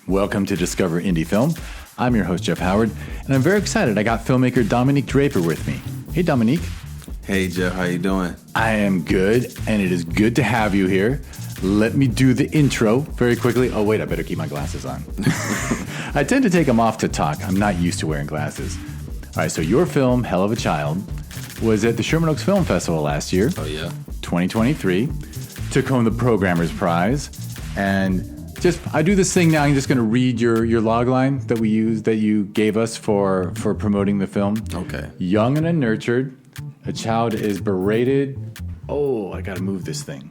Welcome to Discover Indie Film. I'm your host, Jeff Howard, and I'm very excited. I got filmmaker Dominique Draper with me. Hey, Dominique. Hey, Jeff. How you doing? I am good, and it is good to have you here. Let me do the intro very quickly. Oh, wait, I better keep my glasses on. I tend to take them off to talk. I'm not used to wearing glasses. All right, so your film, Hell of a Child, was at the Sherman Oaks Film Festival last year. Oh, yeah. 2023. Took home the Programmer's Prize. And I do this thing now. I'm just going to read your log line that you gave us for promoting the film. Okay. Young and unnurtured, a child is berated. Oh, I got to move this thing.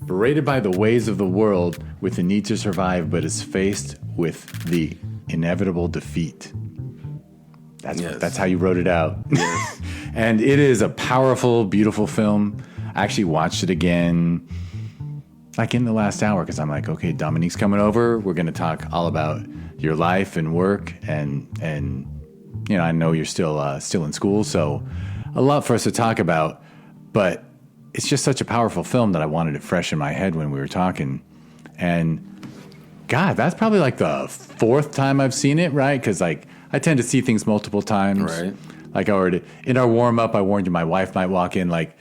Berated by the ways of the world with the need to survive, but is faced with the inevitable defeat. That's how you wrote it out. Yes. And it is a powerful, beautiful film. I actually watched it again like in the last hour because I'm like, okay, Dominique's coming over. We're going to talk all about your life and work, and you know, I know you're still in school, so a lot for us to talk about. But it's just such a powerful film that I wanted it fresh in my head when we were talking. And God, that's probably like the fourth time I've seen it, right? Because like I tend to see things multiple times. Right. Like in our warm up, I warned you my wife might walk in. Like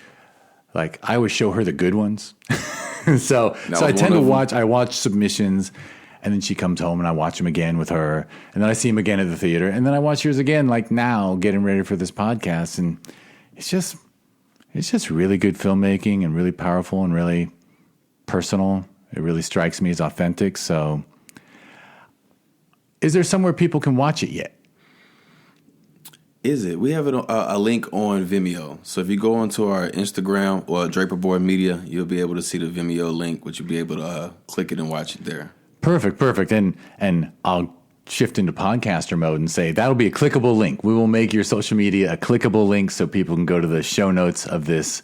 I always show her the good ones. So I tend to watch. I watch submissions, and then she comes home, and I watch them again with her, and then I see them again at the theater, and then I watch yours again. Like now, getting ready for this podcast, and it's just really good filmmaking and really powerful and really personal. It really strikes me as authentic. So, is there somewhere people can watch it yet? Is it? We have a link on Vimeo. So if you go onto our Instagram or Draper Board Media, you'll be able to see the Vimeo link, which you'll be able to click it and watch it there. Perfect. And I'll shift into podcaster mode and say that'll be a clickable link. We will make your social media a clickable link so people can go to the show notes of this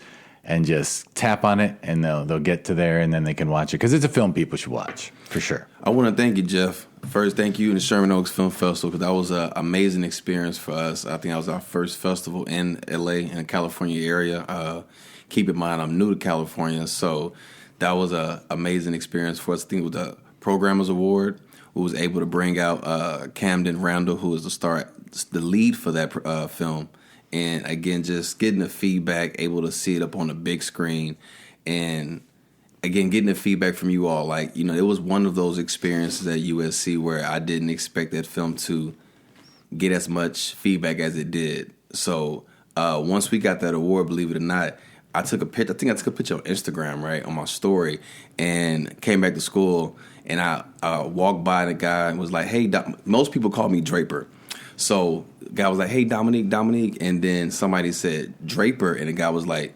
and just tap on it, and they'll get to there, and then they can watch it because it's a film people should watch for sure. I want to thank you, Jeff. First, thank you to the Sherman Oaks Film Festival because that was an amazing experience for us. I think that was our first festival in LA, in the California area. Keep in mind, I'm new to California, so that was an amazing experience for us. I think with the Programmers Award, we was able to bring out Camden Randall, who is the lead for that film. And again, just getting the feedback, able to see it up on the big screen, and again, getting the feedback from you all. Like, you know, it was one of those experiences at USC where I didn't expect that film to get as much feedback as it did. So once we got that award, believe it or not, I took a picture. I think I took a picture on Instagram, right, on my story, and came back to school, and I walked by the guy and was like, hey, most people call me Draper. So the guy was like, hey, Dominique. And then somebody said Draper. And the guy was like,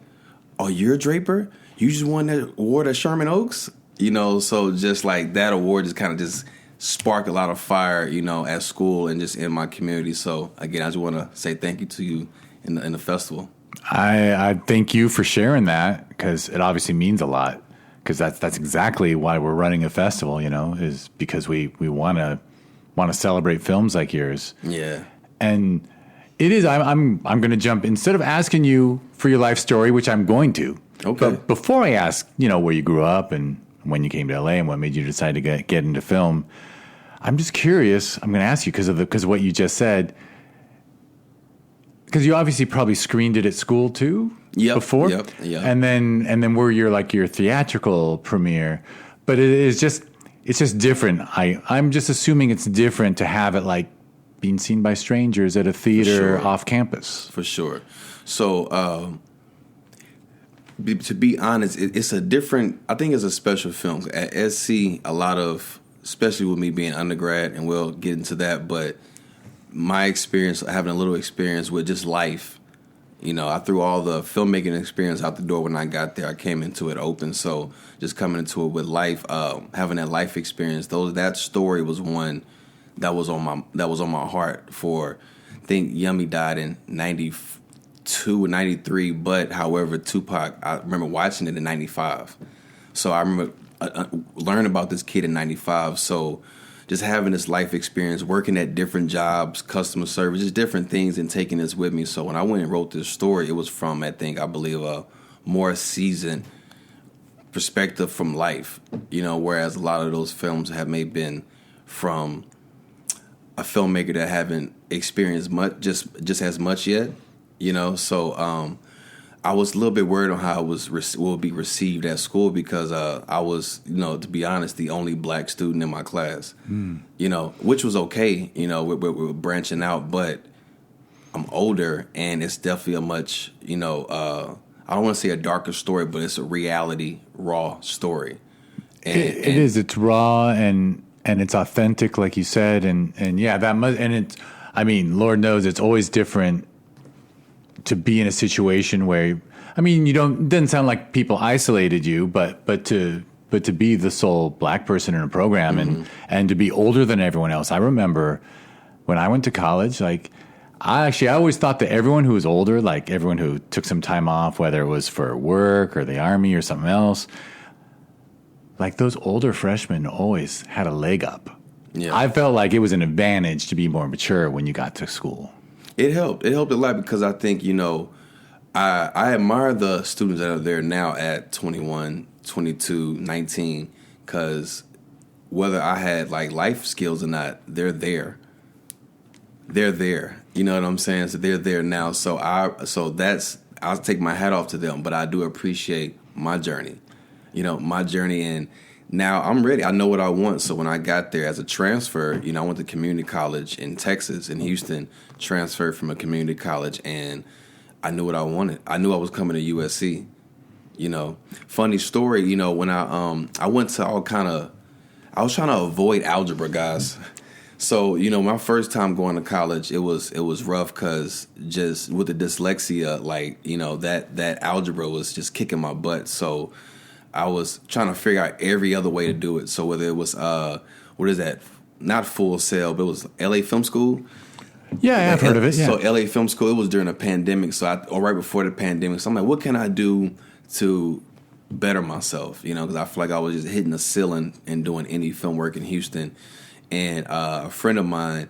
oh, you're Draper? You just won that award at Sherman Oaks? You know, so just like that award just kind of just sparked a lot of fire, you know, at school and just in my community. So, again, I just want to say thank you to you in the festival. I thank you for sharing that because it obviously means a lot because that's exactly why we're running a festival, you know, is because we want to celebrate films like yours. Yeah. And it is, I'm going to jump, instead of asking you for your life story, which I'm going to. Okay. But before I ask, you know, where you grew up and when you came to LA and what made you decide to get into film, I'm just curious. I'm going to ask you because of what you just said. Because you obviously probably screened it at school too. Before. Yep. And then were your theatrical premiere, but it's just different. I'm just assuming it's different to have it like being seen by strangers at a theater off campus. For sure. So, to be honest, it's a different, I think it's a special film. At SC, a lot of, especially with me being undergrad, and we'll get into that, but my experience, having a little experience with just life, you know, I threw all the filmmaking experience out the door when I got there. I came into it open, so just coming into it with life, having that life experience, that story was one that was on my heart. For, I think Yummy died in 92 or 93, but however, Tupac, I remember watching it in 95. So I remember learning about this kid in 95. So just having this life experience, working at different jobs, customer service, just different things, and taking this with me. So when I went and wrote this story, it was from, I believe, a more seasoned perspective from life, you know, whereas a lot of those films have maybe been from a filmmaker that haven't experienced much, just as much yet, you know. So I was a little bit worried on how it will be received at school because I was, you know, to be honest, the only black student in my class, you know, which was okay, you know, we're branching out, but I'm older and it's definitely a much, you know, I don't want to say a darker story, but it's a reality, raw story. And, it is. It's raw and it's authentic, like you said, and yeah, that must. And it's. I mean, Lord knows it's always different to be in a situation where. I mean, you don't. It doesn't sound like people isolated you, but to be the sole black person in a program and to be older than everyone else. I remember when I went to college, like. I always thought that everyone who was older, like everyone who took some time off, whether it was for work or the army or something else, like those older freshmen always had a leg up. Yeah. I felt like it was an advantage to be more mature when you got to school. It helped. It helped a lot because I think, you know, I admire the students that are there now at 21, 22, 19, because whether I had like life skills or not, they're there. They're there. You know what I'm saying? So they're there now. So I'll take my hat off to them, but I do appreciate my journey. You know, my journey, and now I'm ready. I know what I want. So when I got there as a transfer, you know, I went to community college in Texas, in Houston, transferred from a community college, and I knew what I wanted. I knew I was coming to USC. You know, funny story, you know, when I went to I was trying to avoid algebra, guys. So, you know, my first time going to college, it was rough because just with the dyslexia, like, you know, that algebra was just kicking my butt. So I was trying to figure out every other way to do it. So whether it was, what is that? Not Full Sail, but it was LA Film School. Yeah, I've heard of it. Yeah. So LA Film School, it was during a pandemic. Or right before the pandemic. So I'm like, what can I do to better myself? You know, because I feel like I was just hitting the ceiling and doing indie film work in Houston. And a friend of mine,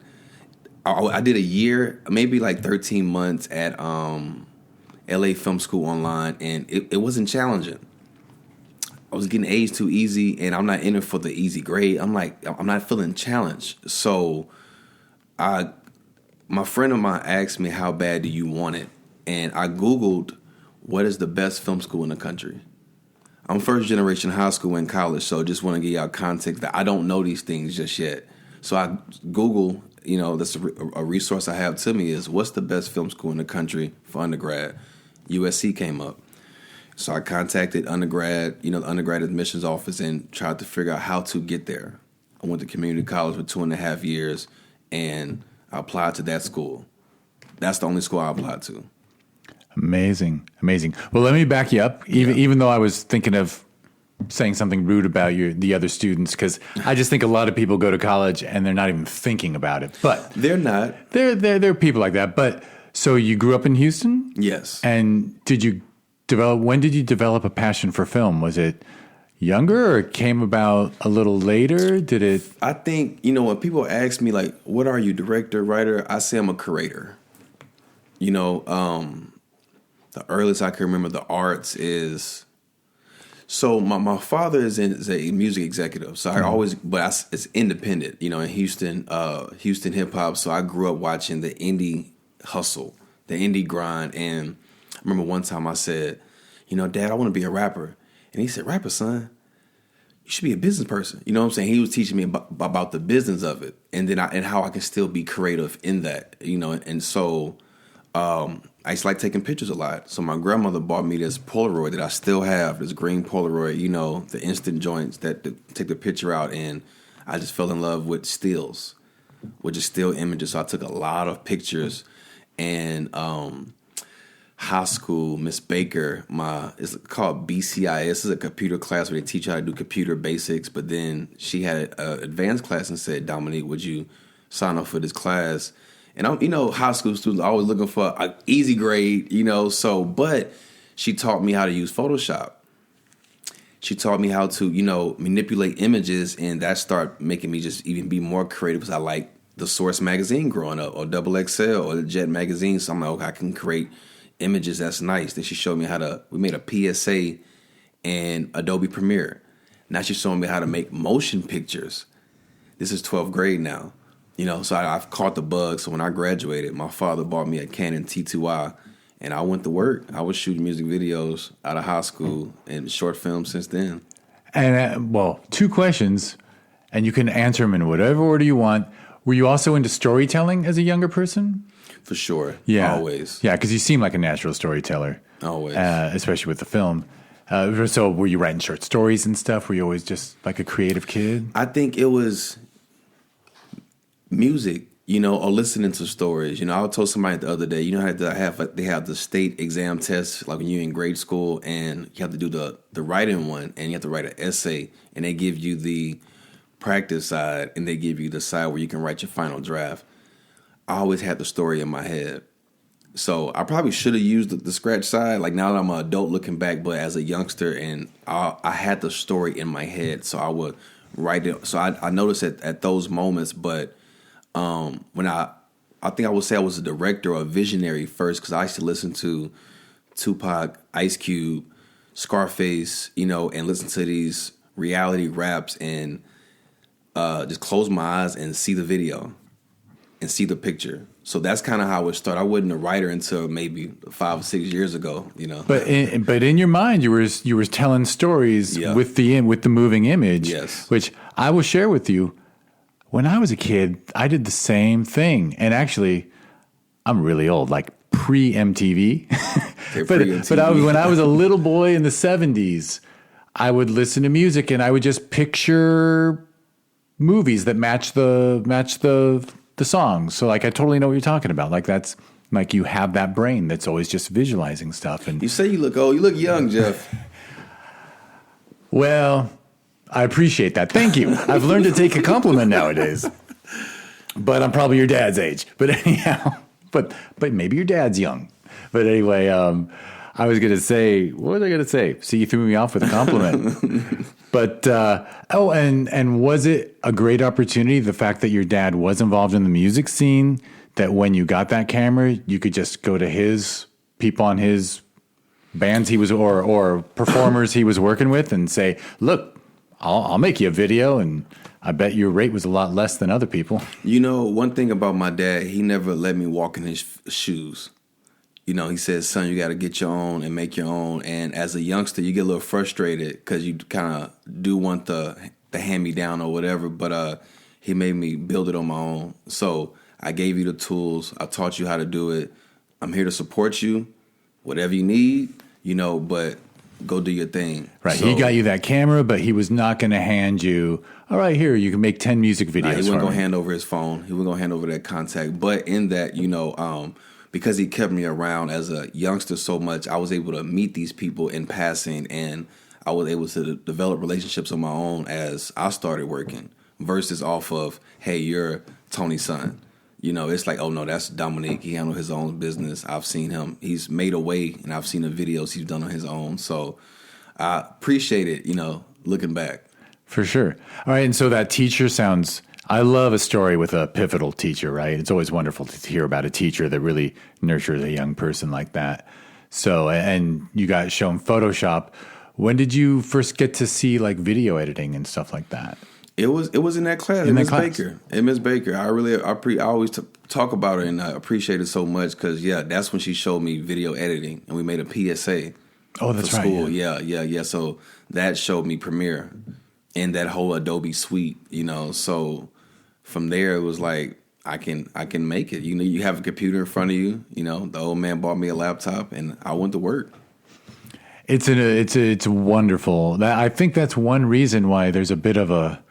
I did a year, maybe like 13 months at LA Film School online, and it wasn't challenging. I was getting A's too easy, and I'm not in it for the easy grade. I'm like, I'm not feeling challenged. So my friend of mine asked me, how bad do you want it? And I Googled, what is the best film school in the country? I'm first generation high school and college, so just want to give y'all context that I don't know these things just yet. So I Google, you know, that's a resource I have to me is what's the best film school in the country for undergrad? USC came up. So I contacted undergrad, you know, the undergrad admissions office and tried to figure out how to get there. I went to community college for 2.5 years and I applied to that school. That's the only school I applied to. Amazing. Well, let me back you up, even though I was thinking of saying something rude about the other students, because I just think a lot of people go to college and they're not even thinking about it. But they're not. There are people like that. But so you grew up in Houston? Yes. And when did you develop a passion for film? Was it younger or it came about a little later? I think, you know, when people ask me like, what are you, director, writer? I say I'm a curator. You know, the earliest I can remember the arts is, so my father is a music executive. So I always, it's independent, you know, in Houston hip hop. So I grew up watching the indie hustle, the indie grind. And I remember one time I said, you know, Dad, I want to be a rapper. And he said, rapper, son, you should be a business person. You know what I'm saying? He was teaching me about the business of it. And then and how I can still be creative in that, you know, and so, I used to like taking pictures a lot. So my grandmother bought me this Polaroid that I still have, this green Polaroid, you know, the instant joints that take the picture out. And I just fell in love with stills, with just still images. So I took a lot of pictures. And high school, Miss Baker, it's called BCIS. This is a computer class where they teach you how to do computer basics. But then she had an advanced class and said, Dominique, would you sign up for this class? And I'm, you know, high school students are always looking for an easy grade, you know, but she taught me how to use Photoshop. She taught me how to, you know, manipulate images, and that started making me just even be more creative because I like the Source magazine growing up, or Double XL, or the Jet magazine. So I'm like, okay, I can create images that's nice. Then she showed me we made a PSA in Adobe Premiere. Now she's showing me how to make motion pictures. this is 12th grade now. So I've caught the bug. So when I graduated, my father bought me a Canon T2i, and I went to work. I was shooting music videos out of high school and short films since then. And, two questions, and you can answer them in whatever order you want. Were you also into storytelling as a younger person? For sure. Yeah. Always. Yeah, because you seem like a natural storyteller. Always. Especially with the film. So were you writing short stories and stuff? Were you always just like a creative kid? I think it was music, or listening to stories. I told somebody the other day, how they have the state exam test, like when you're in grade school, and you have to do the writing one, and you have to write an essay, and they give you the practice side, and they give you the side where you can write your final draft. I always had the story in my head. So I probably should have used the scratch side, like now that I'm an adult looking back, but as a youngster, and I had the story in my head, so I would write it. So I noticed at those moments, but when I think I would say I was a director or a visionary first, because I used to listen to Tupac, Ice Cube, Scarface, and listen to these reality raps and just close my eyes and see the video and see the picture. So that's kind of how it started. I wasn't a writer until maybe 5 or 6 years ago, But in your mind, you were telling stories with the moving image, yes, which I will share with you. When I was a kid, I did the same thing. And actually, I'm really old, like pre-MTV. But when I was a little boy in the 70s, I would listen to music and I would just picture movies that match the songs. So like I totally know what you're talking about. Like that's like you have that brain that's always just visualizing stuff. And you say you look old. You look young, Jeff. Well, I appreciate that. Thank you. I've learned to take a compliment nowadays. But I'm probably your dad's age. But anyhow, but maybe your dad's young. But anyway, I was going to say, what was I going to say? See, you threw me off with a compliment. But, and was it a great opportunity, the fact that your dad was involved in the music scene, that when you got that camera, you could just go to his people on his bands he was, or performers he was working with and say, look, I'll make you a video, and I bet your rate was a lot less than other people. One thing about my dad, he never let me walk in his shoes. He says, son, you got to get your own and make your own. And as a youngster, you get a little frustrated because you kind of do want the hand-me-down or whatever. But he made me build it on my own. So I gave you the tools. I taught you how to do it. I'm here to support you, whatever you need, but go do your thing. Right. So, he got you that camera, but he was not going to hand you, all right, here, you can make 10 music videos. He wasn't going to hand over his phone. He wasn't going to hand over that contact. But in that, because he kept me around as a youngster so much, I was able to meet these people in passing, and I was able to develop relationships on my own as I started working versus off of, hey, you're Tony's son. It's like, oh, no, that's Dominique. He handled his own business. I've seen him. He's made a way, and I've seen the videos he's done on his own. So I appreciate it, looking back. For sure. All right, and so that teacher sounds... I love a story with a pivotal teacher, right? It's always wonderful to hear about a teacher that really nurtures a young person like that. So, and you got shown Photoshop. When did you first get to see like video editing and stuff like that? It was in that class, in Miss Baker. And Miss Baker, I always talk about her, and I appreciate it so much because that's when she showed me video editing, and we made a PSA. Oh, that's for right. School. Yeah. So that showed me Premiere and that whole Adobe suite. So from there it was like I can make it. You have a computer in front of you. The old man bought me a laptop, and I went to work. It's wonderful. I think that's one reason why there's a bit of a.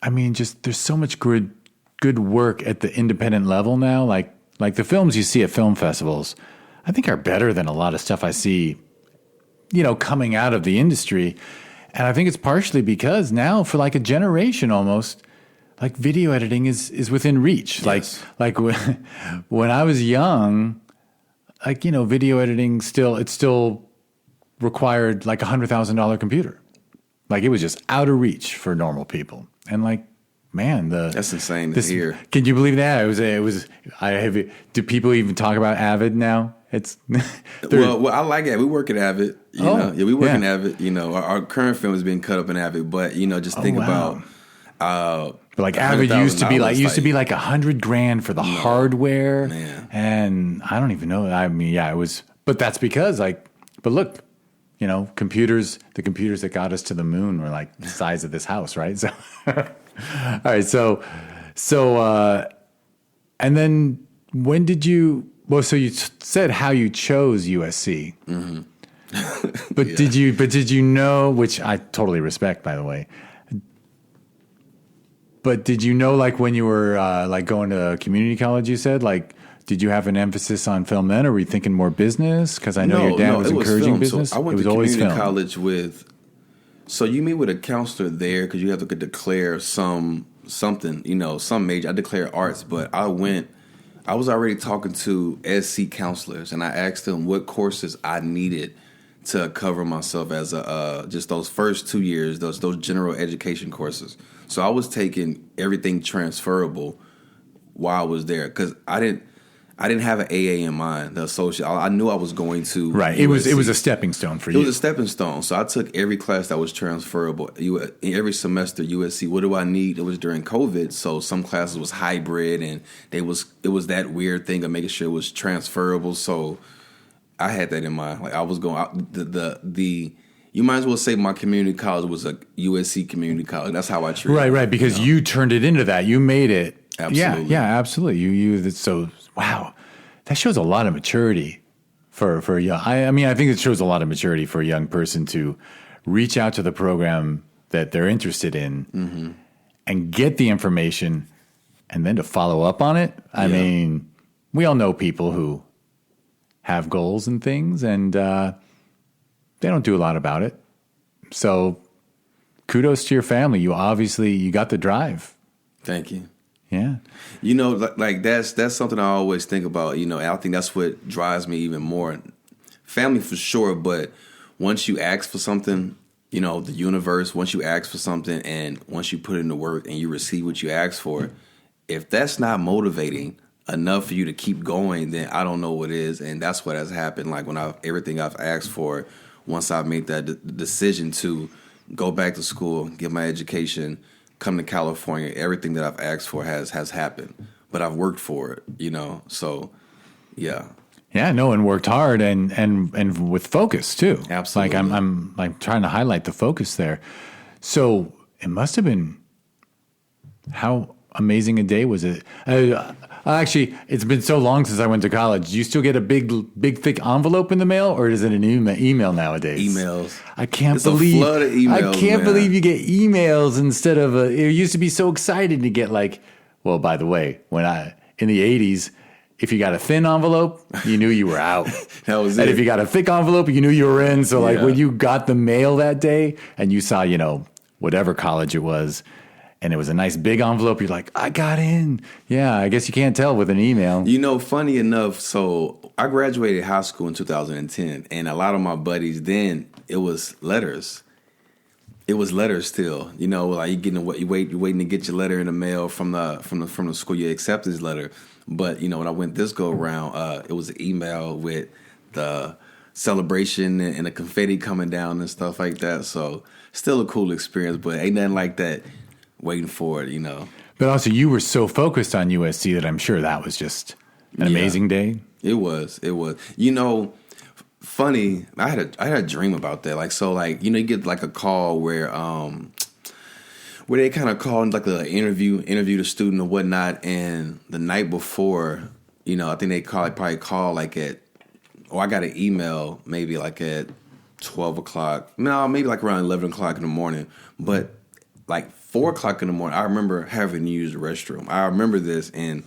There's so much good work at the independent level now. Like the films you see at film festivals, I think are better than a lot of stuff I see, coming out of the industry. And I think it's partially because now for like a generation almost, like video editing is within reach. Yes. Like when I was young, video editing still required like $100,000 computer. Like it was just out of reach for normal people. And like, man, that's insane to hear. Can you believe that? Do people even talk about Avid now? Well, I like it. We work at Avid. We work in Avid. Our current film is being cut up in Avid, but just think about But like average used to be like $100,000 for the hardware, man. And I don't even know. I mean, yeah, it was, but that's because but look, the computers that got us to the moon were like the size of this house, right? So, all right, so, and then when did you? Well, so you said how you chose USC, but did you know? Which I totally respect, by the way. But did you know, like, when you were like going to community college, you said, like, did you have an emphasis on film then, or were you thinking more business? Because I know your dad was encouraging film. business. So I went to community college with. So you meet with a counselor there because you have to declare something, some major. I declared arts, but I was already talking to SC counselors, and I asked them what courses I needed to cover myself as just those first 2 years, those general education courses. So I was taking everything transferable while I was there because I didn't have an AA in mind, the associate. I knew I was going to right. USC. It was a stepping stone for you. It was a stepping stone. So I took every class that was transferable. Every semester, USC. What do I need? It was during COVID, so some classes was hybrid, and it was that weird thing of making sure it was transferable. So I had that in mind. Like I was going out the. You might as well say my community college was a USC community college. That's how I treated it. Right, because you turned it into that. You made it. Absolutely. Yeah, absolutely. So wow, that shows a lot of maturity for a young. I mean, I think it shows a lot of maturity for a young person to reach out to the program that they're interested in and get the information, and then to follow up on it. I mean, we all know people who have goals and things, and they don't do a lot about it. So kudos to your family. You got the drive. Thank you. Yeah. Like that's something I always think about, and I think that's what drives me even more. Family for sure, but once you ask for something, the universe, once you ask for something and once you put in the work and you receive what you ask for, if that's not motivating enough for you to keep going, then I don't know what is. And that's what has happened. Like when everything I've asked for, once I've made that decision to go back to school, get my education, come to California, everything that I've asked for has happened. But I've worked for it, So, yeah. Yeah, no, and worked hard and with focus too. Absolutely. Like I'm like trying to highlight the focus there. So it must have been, how amazing a day was it? Actually, it's been so long since I went to college. Do you still get a big, thick envelope in the mail, or is it an email nowadays? Emails. I can't It's a flood of emails, I can't man. believe you get emails instead of it used to be so exciting to get like, well, by the way, in the 80s, if you got a thin envelope, you knew you were out. That was And it. if you got a thick envelope, you knew you were in. So like when you got the mail that day and you saw, whatever college it was, and it was a nice big envelope, you're like, I got in. Yeah, I guess you can't tell with an email. Funny enough, so I graduated high school in 2010, and a lot of my buddies then, it was letters. It was letters still. Like you're waiting to get your letter in the mail from the school, your acceptance letter. But when I went this go around, it was an email with the celebration and the confetti coming down and stuff like that. So still a cool experience, but ain't nothing like that. Waiting for it, But also, you were so focused on USC that I'm sure that was just an amazing day. It was. Funny. I had a dream about that. Like so, like you get like a call where they kind of call like the interview the student or whatnot, and the night before, I think they probably call like I got an email maybe like at 12 o'clock. No, maybe like around 11 o'clock in the morning, but like 4 o'clock in the morning, I remember having to use the restroom. I remember this, and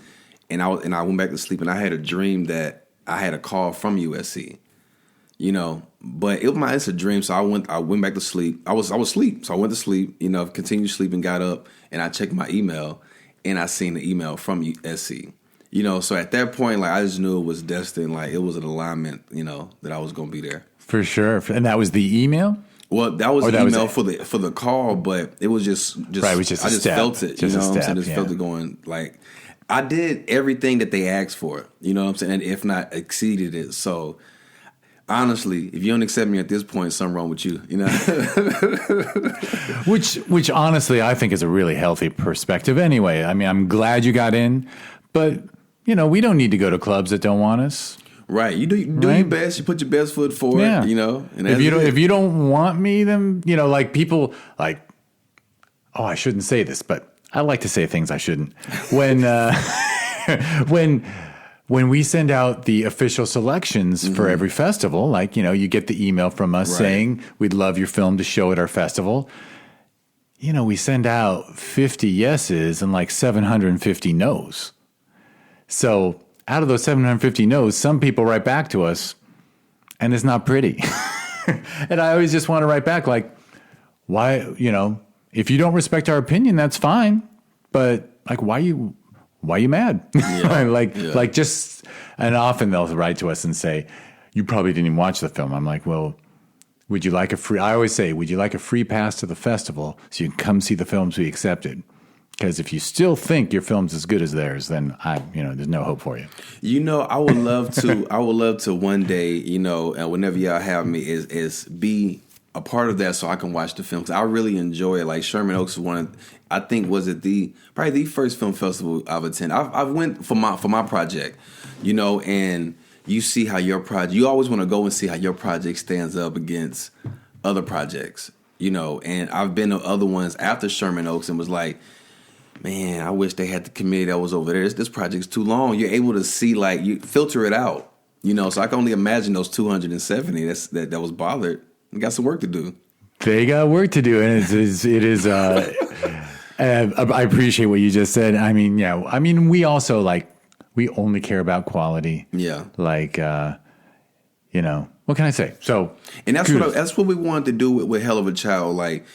I went back to sleep, and I had a dream that I had a call from USC. But it's a dream, so I went back to sleep. I was asleep, so I went to sleep. Continued sleeping, got up, and I checked my email, and I seen the email from USC. So at that point, like I just knew it was destined. Like it was an alignment. That I was gonna be there for sure. And that was the email. Well, that was the email for the call, but it was just right. It was just I just felt it. Just what I'm saying? I just felt it going. Like I did everything that they asked for. You know what I'm saying? And if not, exceeded it. So honestly, if you don't accept me at this point, something wrong with you. You know, which honestly I think is a really healthy perspective. Anyway, I mean, I'm glad you got in, but we don't need to go to clubs that don't want us. Right. You do your best. You put your best foot forward. Yeah. And if you don't want me, then like people like. Oh, I shouldn't say this, but I like to say things I shouldn't. When when we send out the official selections for every festival, like, you get the email from us saying we'd love your film to show at our festival. We send out 50 yeses and like 750 no's. So out of those 750 no's, some people write back to us and it's not pretty. And I always just want to write back like, why, if you don't respect our opinion, that's fine. But like, why you mad? Yeah. like just, and often they'll write to us and say, you probably didn't even watch the film. I'm like, well, I always say, would you like a free pass to the festival so you can come see the films we accepted? Because if you still think your film's as good as theirs, then there's no hope for you. I would love to. I would love to one day, and whenever y'all have me, is be a part of that so I can watch the film. 'Cause I really enjoy it. Like Sherman Oaks was probably the first film festival I've attended. I've went for my project, and you see how your project. You always want to go and see how your project stands up against other projects, And I've been to other ones after Sherman Oaks and was like, man, I wish they had the committee that was over there. This project's too long. You're able to see, like, you filter it out, So I can only imagine those 270 that was bothered. We got some work to do. They got work to do, and it is. I appreciate what you just said. I mean, yeah. I mean, we also we only care about quality. Yeah. Like, what can I say? So, and that's what we wanted to do with Hell of a Child. Like,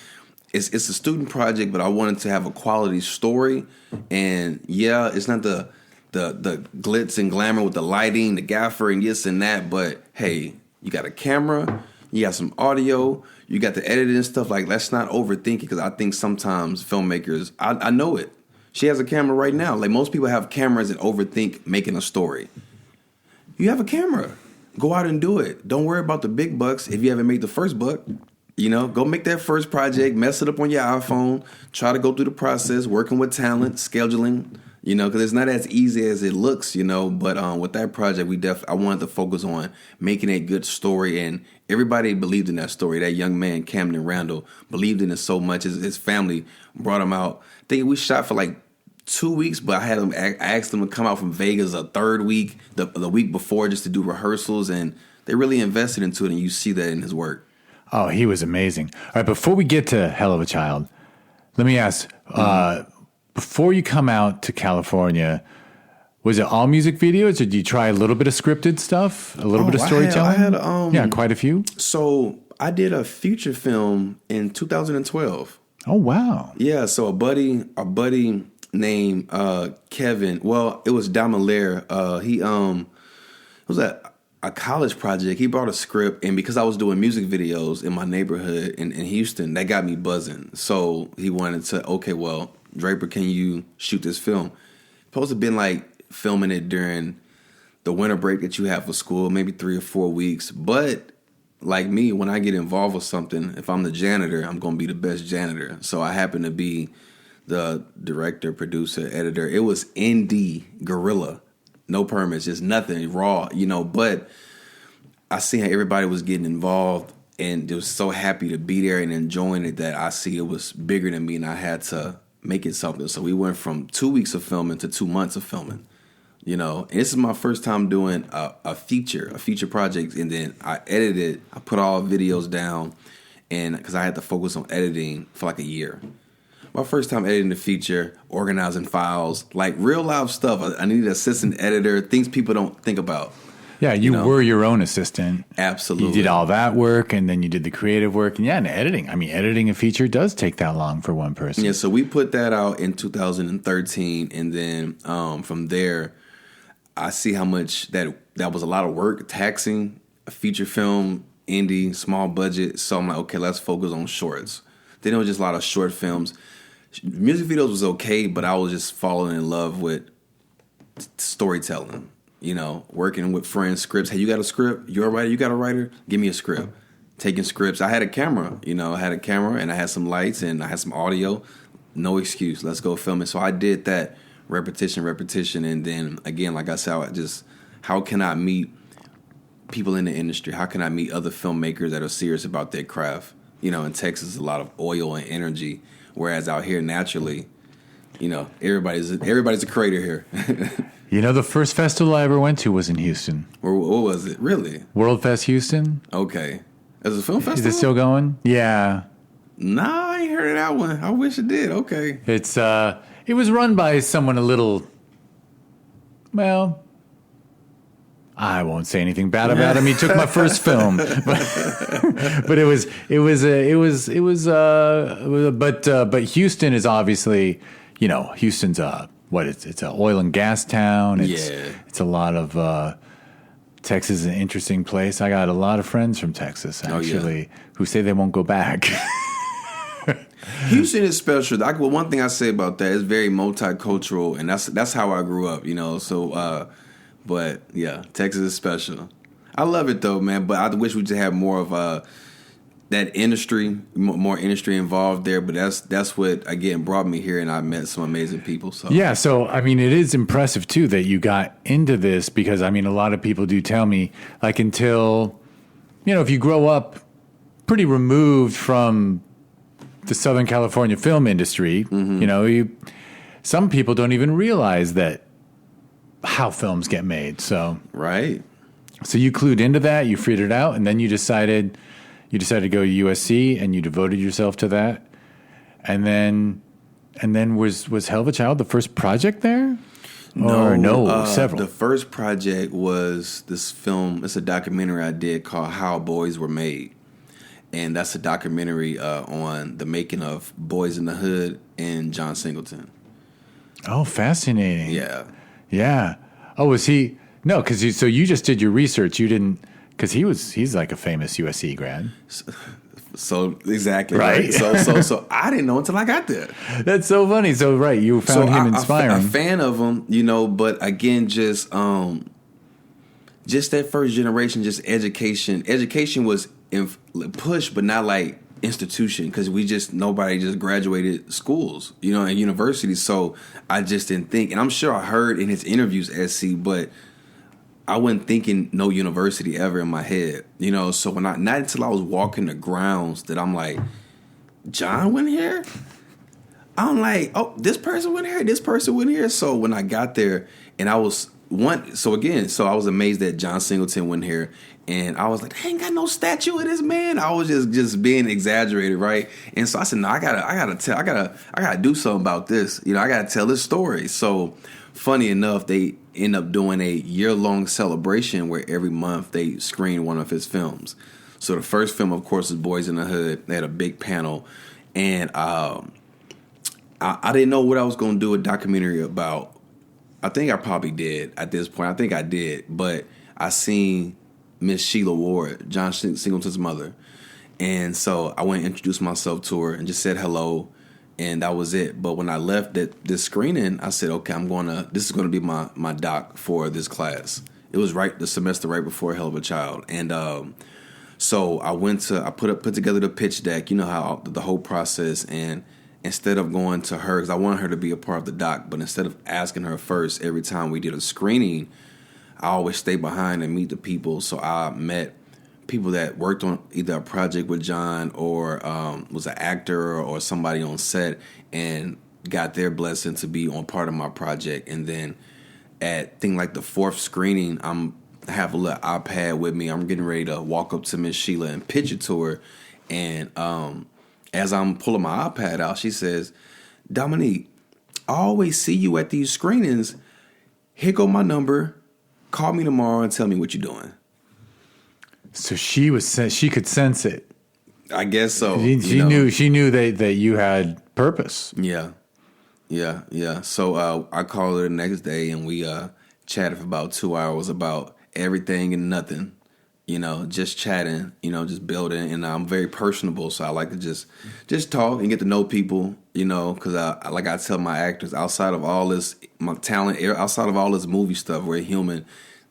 it's a student project, but I wanted to have a quality story. And yeah, it's not the glitz and glamour with the lighting, the gaffer, and this and that. But hey, you got a camera, you got some audio, you got the editing and stuff. Like, let's not overthink it, because I think sometimes filmmakers, I know it. She has a camera right now. Like, most people have cameras and overthink making a story. You have a camera. Go out and do it. Don't worry about the big bucks if you haven't made the first buck. Go make that first project, mess it up on your iPhone, try to go through the process, working with talent, scheduling, because it's not as easy as it looks, but with that project, I wanted to focus on making a good story, and everybody believed in that story. That young man, Camden Randall, believed in it so much. His family brought him out. I think we shot for like 2 weeks, but I asked them to come out from Vegas a third week, the week before, just to do rehearsals, and they really invested into it, and you see that in his work. Oh, he was amazing. All right, before we get to Hell of a Child, let me ask, before you come out to California, was it all music videos, or did you try a little bit of scripted stuff, a little bit of storytelling? I had quite a few. So I did a feature film in 2012. Oh, wow. Yeah, so a buddy named Kevin, well, it was Damalaire. He it was a college project. He brought a script, and because I was doing music videos in my neighborhood in Houston, that got me buzzing. So he wanted to, okay, well, Draper, can you shoot this film? Supposed to have been like filming it during the winter break that you have for school, maybe 3 or 4 weeks. But like me, when I get involved with something, if I'm the janitor, I'm going to be the best janitor. So I happen to be the director, producer, editor. It was indie guerrilla. No permits, just nothing, raw, but I see how everybody was getting involved and was so happy to be there and enjoying it that I see it was bigger than me, and I had to make it something. So we went from 2 weeks of filming to 2 months of filming, and this is my first time doing a feature project, and then I edited, I put all videos down, and because I had to focus on editing for like a year. My first time editing the feature, organizing files, like real live stuff. I needed an assistant editor, things people don't think about. Yeah, you were your own assistant. Absolutely. You did all that work, and then you did the creative work. And and editing. I mean, editing a feature does take that long for one person. Yeah, so we put that out in 2013, and then from there, I see how much that was a lot of work, taxing, a feature film, indie, small budget. So I'm like, okay, let's focus on shorts. Then it was just a lot of short films. Music videos was okay, but I was just falling in love with storytelling. working with friends, scripts. Hey, you got a script? You're a writer? You got a writer? Give me a script. Taking scripts. I had a camera, and I had some lights and I had some audio. No excuse. Let's go film it. So I did that repetition. And then again, like I said, how can I meet people in the industry? How can I meet other filmmakers that are serious about their craft? In Texas, a lot of oil and energy, whereas out here, naturally, everybody's a creator here. The first festival I ever went to was in Houston. What was it? Really? World Fest Houston. Okay. As a film festival? Is it still going? Yeah. Nah, I ain't heard of that one. I wish it did. Okay. It was run by someone a little, well, I won't say anything bad about him. He took my first film, but Houston is obviously, Houston's it's an oil and gas town. It's a lot of, Texas is an interesting place. I got a lot of friends from Texas, actually, who say they won't go back. Houston is special. One thing I say about that is very multicultural, and that's how I grew up, So, but yeah, Texas is special. I love it though, man. But I wish we just have more of that industry, more industry involved there. But that's what again brought me here, and I met some amazing people. So yeah, so I mean, it is impressive too that you got into this because I mean, a lot of people do tell me like until if you grow up pretty removed from the Southern California film industry, some people don't even realize that how films get made. So right. So you clued into that, you figured it out, and then you decided to go to USC and you devoted yourself to that. And then was Hell of a Child the first project there? No, several. The first project was this film. It's a documentary I did called How Boys Were Made. And that's a documentary on the making of Boys in the Hood and John Singleton. Oh, fascinating. Yeah. Yeah. Oh, was he? No, because you just did your research. You didn't, because he's like a famous USC grad. So exactly right. So I didn't know until I got there. That's so funny. So right, you found him inspiring. A fan of him, but again, just that first generation, just education. Education was pushed, but not like institution because nobody just graduated schools, and universities. So I just didn't think, and I'm sure I heard in his interviews, SC, but I wasn't thinking no university ever in my head, So not until I was walking the grounds that I'm like, John went here. I'm like, oh, this person went here. This person went here. So when I got there, and I was I was amazed that John Singleton went here. And I was like, I ain't got no statue of this man. I was just being exaggerated, right? And so I said, no, I gotta do something about this. I gotta tell this story. So funny enough, they end up doing a year-long celebration where every month they screen one of his films. So the first film, of course, is Boys in the Hood. They had a big panel, and I didn't know what I was gonna do a documentary about. I think I probably did at this point. I think I did, but I seen Miss Sheila Ward, John Singleton's mother. And so I went and introduced myself to her and just said hello, and that was it. But when I left this screening, I said, okay, this is going to be my doc for this class. It was the semester right before Hell of a Child. And so I put together the pitch deck, how the whole process, and instead of going to her, because I wanted her to be a part of the doc, but instead of asking her first every time we did a screening, I always stay behind and meet the people. So I met people that worked on either a project with John or was an actor or somebody on set and got their blessing to be on part of my project. And then at like the fourth screening, I have a little iPad with me. I'm getting ready to walk up to Miss Sheila and pitch it to her. And as I'm pulling my iPad out, she says, Dominique, I always see you at these screenings. Here go my number. Call me tomorrow and tell me what you're doing. So she could sense it. I guess so. She knew that you had purpose. Yeah. So I called her the next day and we chatted for about 2 hours about everything and nothing. Just chatting. Just building. And I'm very personable, so I like to just talk and get to know people. Because I tell my actors, outside of all this, my talent, outside of all this movie stuff, we're human.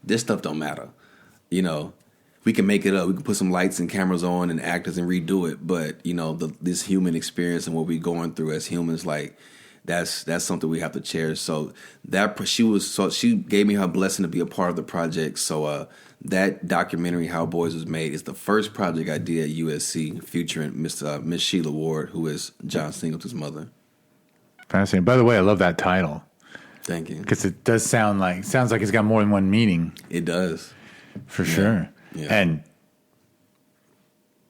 this stuff don't matter. You know, we can make it up. We can put some lights and cameras on and actors and redo it. But, you know, this human experience and what we're going through as humans, like, that's something we have to cherish. So she gave me her blessing to be a part of the project. So that documentary, How Boys Was Made, is the first project I did at USC featuring Miss Sheila Ward, who is John Singleton's mother. Fascinating. By the way, I love that title. Thank you. Because it does sounds like it's got more than one meaning. It does. For sure. Yeah. And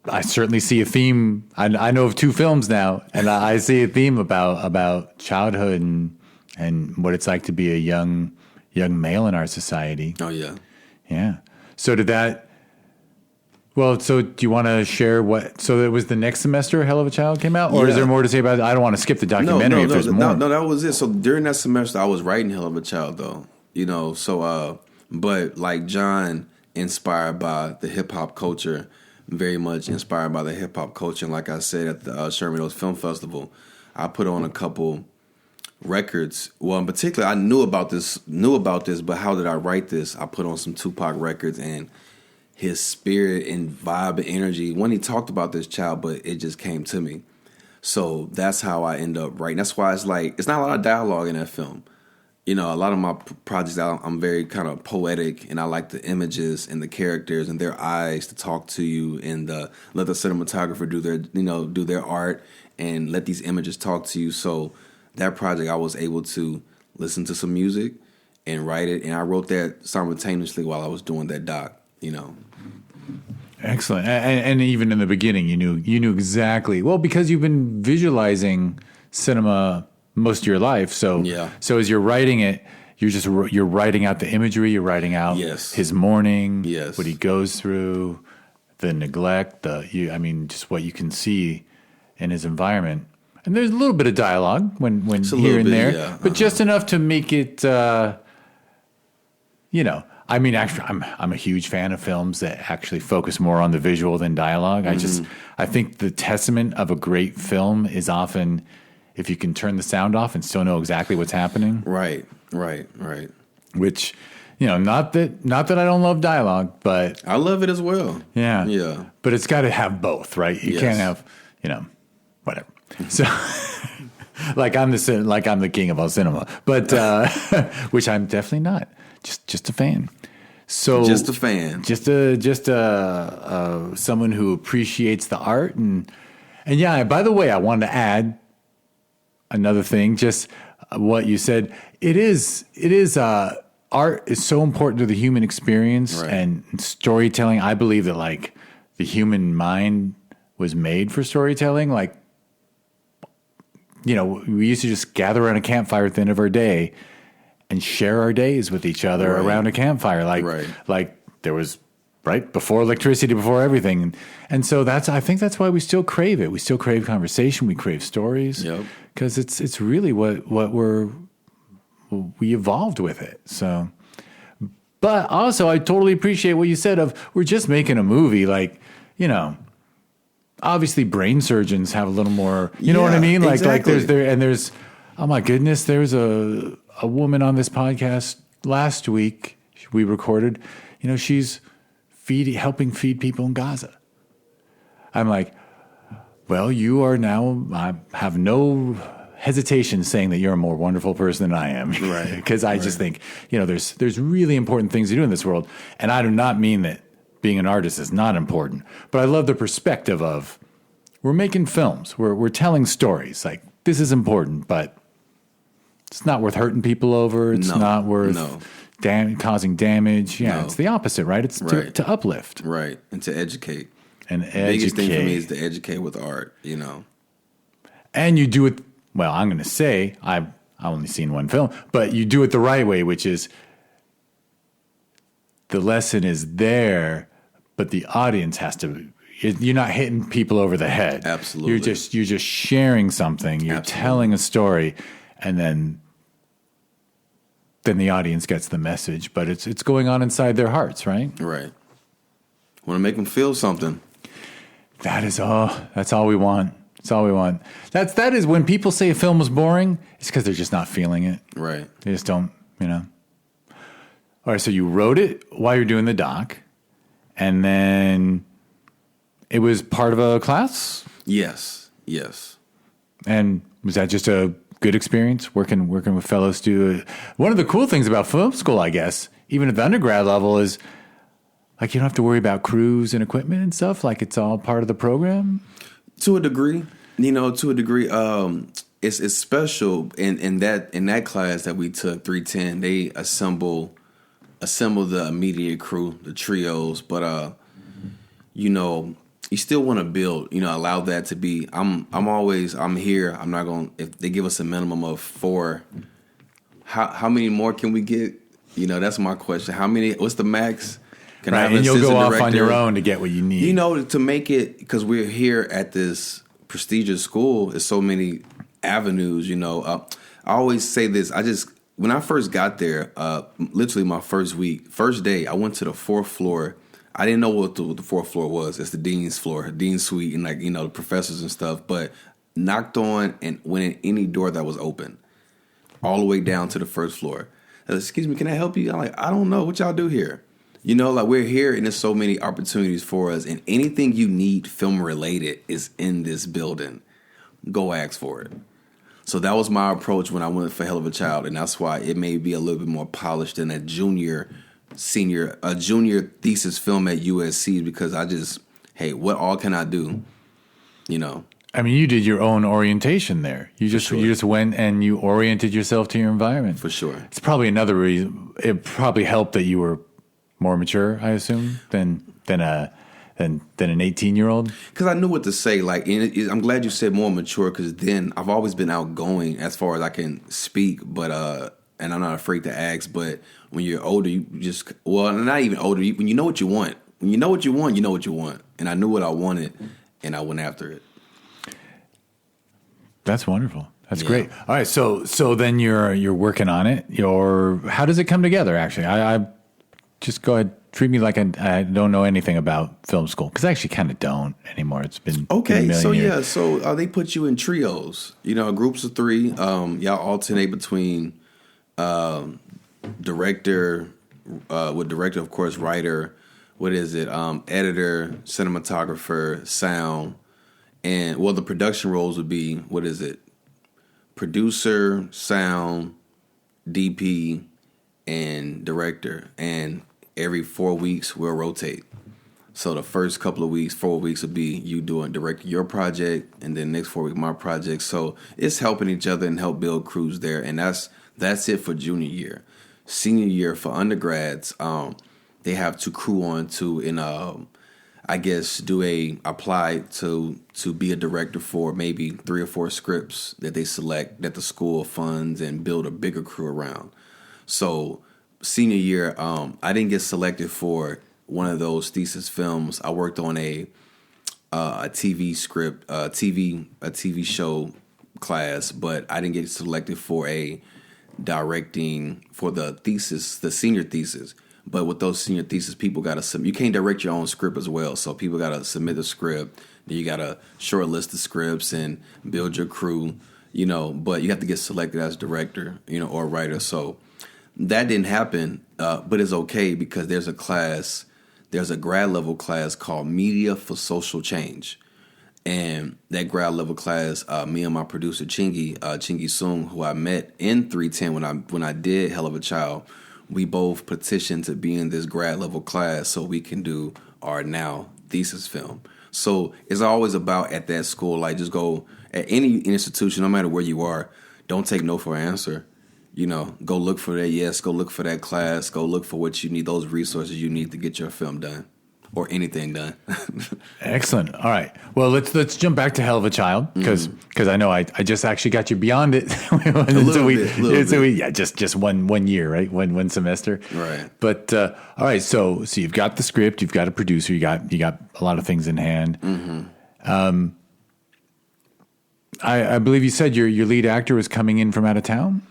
I certainly see a theme. I know of 2 films now, and I see a theme about childhood and what it's like to be a young male in our society. Oh, yeah. Yeah. So so do you want to share so it was the next semester Hell of a Child came out? Or is there more to say about it? I don't want to skip the documentary if there's more. No, that was it. So during that semester, I was writing Hell of a Child, though. You know, so, but like John, inspired by the hip-hop culture, very much inspired by the hip-hop culture. And like I said, at the Sherman Oaks Film Festival, I put on a couple records. Well, in particular, I knew about this, but how did I write this? I put on some Tupac records, and his spirit and vibe and energy, when he talked about this child, but it just came to me. So that's how I end up writing. That's why it's not a lot of dialogue in that film. You know, a lot of my projects, I'm very kind of poetic, and I like the images and the characters and their eyes to talk to you, and let the cinematographer do their art and let these images talk to you. So that project, I was able to listen to some music and write it, and I wrote that simultaneously while I was doing that doc. You know. Excellent. And even in the beginning, you knew exactly, well, because you've been visualizing cinema most of your life. So, yeah. So as you're writing it, you're writing out the imagery, you're writing out his morning, what he goes through, the neglect, just what you can see in his environment. And there's a little bit of dialogue when here and there, but just enough to make it, I mean, actually, I'm a huge fan of films that actually focus more on the visual than dialogue. I think the testament of a great film is often if you can turn the sound off and still know exactly what's happening. Right. Which, not that I don't love dialogue, but I love it as well. Yeah. Yeah. But it's got to have both, right? You can't have, whatever. So, like I'm the king of all cinema, but which I'm definitely not. Just a fan. So just a fan. Just someone who appreciates the art and yeah. By the way, I wanted to add another thing. Just what you said. It is. Art is so important to the human experience and storytelling. I believe that like the human mind was made for storytelling. Like, we used to just gather around a campfire at the end of our day and share our days with each other around a campfire. Like there was before electricity, before everything. And so I think that's why we still crave it. We still crave conversation. We crave stories because it's really what we evolved with it. So, but also I totally appreciate what you said of we're just making a movie. Like, obviously brain surgeons have a little more, you know what I mean? Exactly. Like there's, oh my goodness, there's a woman on this podcast last week we recorded, she's helping feed people in Gaza. I'm like, well, you are now, I have no hesitation saying that you're a more wonderful person than I am. Right. Because I just think, there's really important things to do in this world. And I do not mean that being an artist is not important, but I love the perspective of we're making films, we're telling stories. Like this is important, but it's not worth hurting people over. It's not worth causing damage. Yeah, it's the opposite, right? It's to uplift. Right, and to educate. And the biggest thing for me is to educate with art, And you do it, well, I'm going to say, I've only seen one film, but you do it the right way, which is the lesson is there, but the audience has to, you're not hitting people over the head. Absolutely. You're just sharing something. You're telling a story, and then the audience gets the message, but it's going on inside their hearts, right? Right. Want to make them feel something. That's all we want. That's all we want. That is when people say a film was boring, it's because they're just not feeling it. Right. They just don't, All right, so you wrote it while you're doing the doc, and then it was part of a class? Yes. And was that just a good experience working with fellow students? One of the cool things about film school, I guess, even at the undergrad level, is like you don't have to worry about crews and equipment and stuff. Like it's all part of the program. To a degree, it's special in that class that we took 310. They assemble the immediate crew, the trios, but you still want to build, allow that to be. I'm here. I'm not going. If they give us a minimum of 4, how many more can we get? That's my question. How many? What's the max? Can I have and an you'll go off director? on your own to get what you need. To make it, because we're here at this prestigious school. There's so many avenues. I always say this. When I first got there, literally my first day, I went to the 4th floor. I didn't know what the 4th floor was. It's the dean's floor, dean's suite, and the professors and stuff. But knocked on and went in any door that was open, all the way down to the 1st floor. Excuse me, can I help you? I'm like, I don't know what y'all do here. We're here, and there's so many opportunities for us. And anything you need film related is in this building. Go ask for it. So that was my approach when I went for Hell of a Child, and that's why it may be a little bit more polished than a junior thesis film at USC, because what all can I do? I mean, you did your own orientation there. You just went and you oriented yourself to your environment. For sure. It's probably another reason. It probably helped that you were more mature, I assume, than an 18-year-old. Because I knew what to say. I'm glad you said more mature, because then I've always been outgoing as far as I can speak, but and I'm not afraid to ask. But when you're older, you just not even older. When you know what you want, you know what you want. And I knew what I wanted, and I went after it. That's wonderful. That's great. All right, so then you're working on it. How does it come together? Actually, I just go ahead. Treat me like I don't know anything about film school, because I actually kind of don't anymore. It's been okay. Been a million years. So they put you in trios. Groups of 3. Y'all alternate between director, of course, writer. What is it? Editor, cinematographer, sound, and the production roles would be, what is it? Producer, sound, DP, and director. And every 4 weeks we'll rotate. So the first couple of weeks, 4 weeks, will be you directing your project, and then next 4 weeks my project. So it's helping each other and help build crews there. And that's it for junior year. Senior year for undergrads, they have to crew on to apply to be a director for maybe 3 or 4 scripts that they select, that the school funds, and build a bigger crew around. So senior year, I didn't get selected for one of those thesis films. I worked on a TV script, a TV show class, but I didn't get selected for a directing for the senior thesis. But with those senior thesis, people got to submit. You can't direct your own script as well, so people got to submit the script. Then you got to shortlist the scripts and build your crew, But you have to get selected as director, or writer. So that didn't happen, but it's okay, because there's a grad level class called Media for Social Change. And that grad level class, me and my producer Chingy Sung, who I met in 310 when I did Hell of a Child, we both petitioned to be in this grad level class so we can do our now thesis film. So it's always about, at that school, just go at any institution, no matter where you are, don't take no for an answer. Go look for that yes, go look for that class, go look for what you need, those resources you need to get your film done, or anything done. Excellent. All right. Well, let's jump back to Hell of a Child, because I know I just actually got you beyond it. Just one year, right? One semester. Right. But all right. So you've got the script, you've got a producer, you got a lot of things in hand. Mm-hmm. I believe you said your lead actor was coming in from out of town.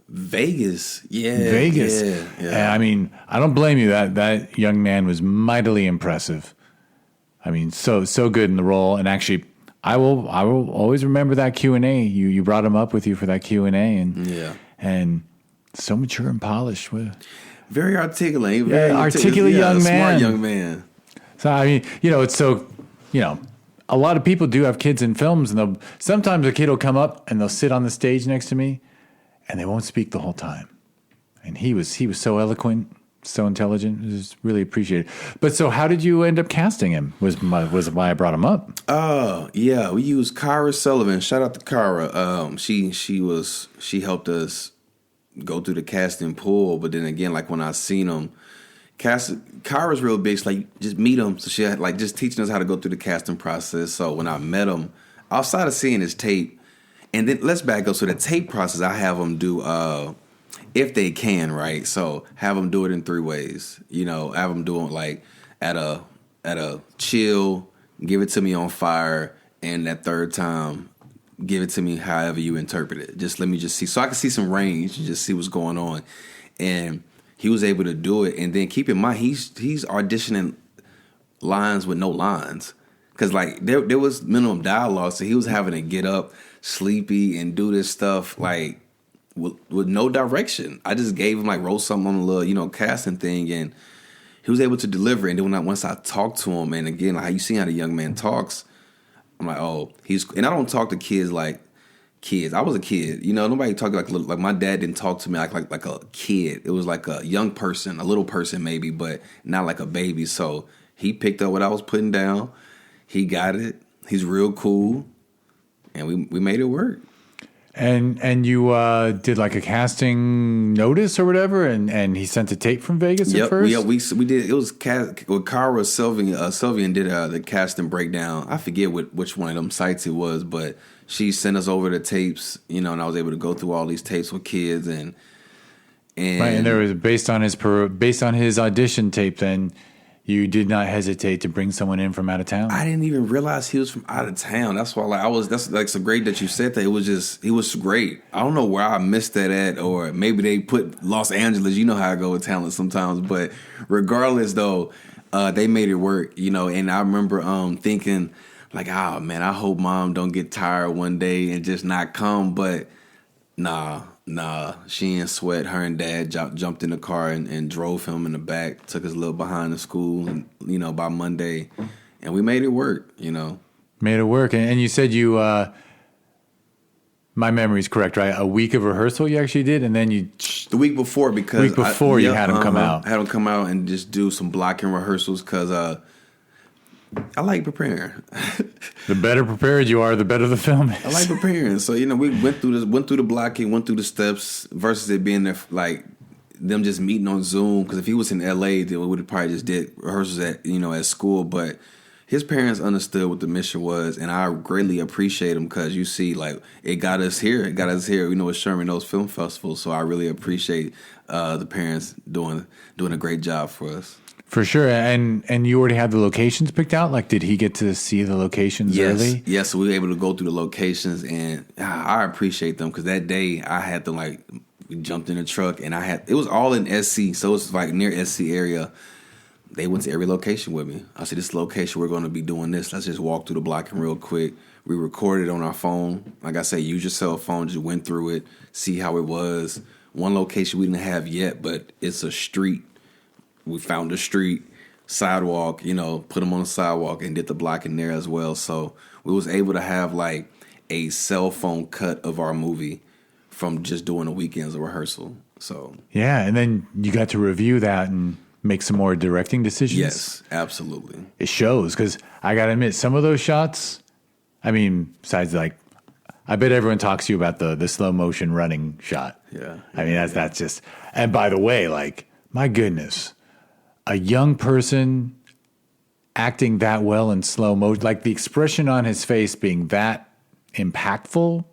Vegas. Vegas. Yeah. I mean, I don't blame you. That young man was mightily impressive. I mean, so good in the role. And actually, I will always remember that Q&A. You brought him up with you for that Q&A, and so mature and polished. Very articulate. Articulate young man. Smart young man. So, I mean, it's so, a lot of people do have kids in films, and sometimes a kid will come up and they'll sit on the stage next to me and they won't speak the whole time. And he was so eloquent, so intelligent. It was really appreciated. But so how did you end up casting him? Was why I brought him up. Yeah, we used Kyra Sullivan. Shout out to Kyra. She helped us go through the casting pool, but then again, like when I seen him, Kyra's real big. She's like, just meet him. So she had like just teaching us how to go through the casting process. So when I met him, outside of seeing his tape, and then let's back up. So the tape process, I have them do, if they can, right? So have them do it in 3 ways. Have them do it like at a chill, give it to me on fire, and that third time, give it to me however you interpret it. Just let me just see, so I can see some range and just see what's going on. And he was able to do it. And then keep in mind, he's auditioning lines with no lines. Because, like, there was minimum dialogue, so he was having to get up sleepy and do this stuff, like, with no direction. I just gave him, like, wrote something on a little, casting thing, and he was able to deliver. And then once I talked to him, and again, like, you see how the young man talks, I'm like, oh, and I don't talk to kids like kids. I was a kid, nobody talked like my dad didn't talk to me like a kid. It was like a young person, a little person maybe, but not like a baby. So he picked up what I was putting down. He got it. He's real cool, and we made it work. And you did like a casting notice or whatever, and he sent a tape from Vegas at first? Yeah, we did. It was with Cara Sylvian did the casting breakdown. I forget which one of them sites it was, but she sent us over the tapes, and I was able to go through all these tapes with kids, and right, and there was based on his audition tape. Then you did not hesitate to bring someone in from out of town. I didn't even realize he was from out of town. That's why that's like so great that you said that. He was great. I don't know where I missed that at, or maybe they put Los Angeles. You know how I go with talent sometimes, but regardless though, they made it work, and I remember thinking like, oh man, I hope mom don't get tired one day and just not come, but nah, she ain't sweat. Her and dad jumped in the car and drove him in the back, took us a little behind the school, and by Monday, and we made it work. Made it work, and you said you. My memory's correct, right? A week of rehearsal you actually did, and then the week before you had him come out. Had him come out and just do some blocking rehearsals because I like preparing. The better prepared you are, the better the film is. I like preparing. So, we went through the blocking, went through the steps versus it being there, like them just meeting on Zoom. Because if he was in LA, then we would have probably just did rehearsals at school. But his parents understood what the mission was, and I greatly appreciate them because you see, like, it got us here. It got us here, at Sherman Oaks Film Festival. So I really appreciate the parents doing a great job for us. For sure. And you already had the locations picked out? Like, did he get to see the locations early? Yes, so we were able to go through the locations, and I appreciate them because that day I had to, like, we jumped in the truck, and it was all in SC, so it's like near SC area. They went to every location with me. I said, this location, we're going to be doing this. Let's just walk through the blocking real quick. We recorded on our phone. Like I say, use your cell phone. Just went through it, see how it was. One location we didn't have yet, but it's a street. We found a street, sidewalk, put them on the sidewalk and did the blocking there as well. So we was able to have like a cell phone cut of our movie from just doing the weekends of rehearsal. So yeah, and then you got to review that and make some more directing decisions. Yes, absolutely. It shows because I got to admit, some of those shots, I mean, besides like, I bet everyone talks to you about the slow motion running shot. Yeah. I mean, that's just, and by the way, like, my goodness, a young person acting that well in slow motion, like the expression on his face being that impactful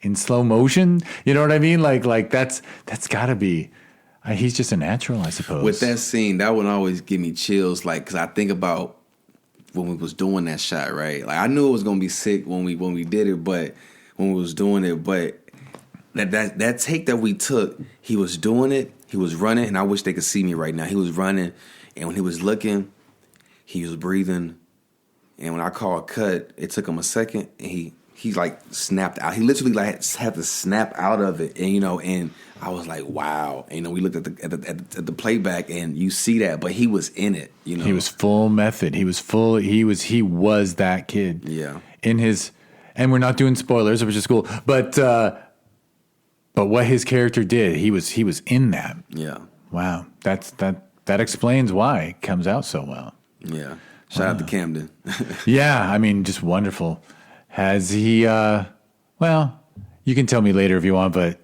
in slow motion. You know what I mean? Like that's got to be, he's just a natural, I suppose. With that scene, that would always give me chills. Like, cause I think about when we was doing that shot, right? Like I knew it was going to be sick when we did it, but when we was doing it, but that take that we took, he was doing it. He was running, and I wish they could see me right now. He was running, and when he was looking, he was breathing. And when I called cut, it took him a second, and he he like snapped out. He literally like had to snap out of it, and and I was like, wow. And, we looked at the playback, and you see that, but he was in it. He was full method. He was that kid. Yeah. And we're not doing spoilers, which is cool. But what his character did, he was in that. Yeah. Wow. That explains why it comes out so well. Yeah. Shout out to Camden. Yeah, I mean, just wonderful. Has he? Well, you can tell me later if you want, but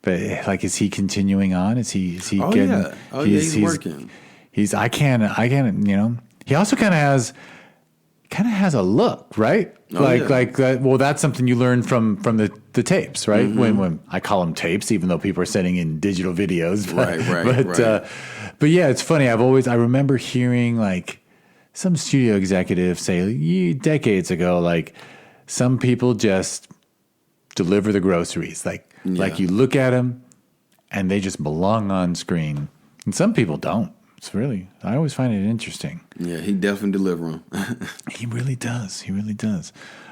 like, is he continuing on? Is he getting? Yeah. He's working. I can't. He also kind of has a look, right? Well, that's something you learn from the tapes, right? Mm-hmm. When I call them tapes, even though people are sending in digital videos, right. But yeah, it's funny. I remember hearing like some studio executive say decades ago, like, some people just deliver the groceries, like you look at them and they just belong on screen, and some people don't. I always find it interesting. Yeah, he definitely deliver them. He really does. All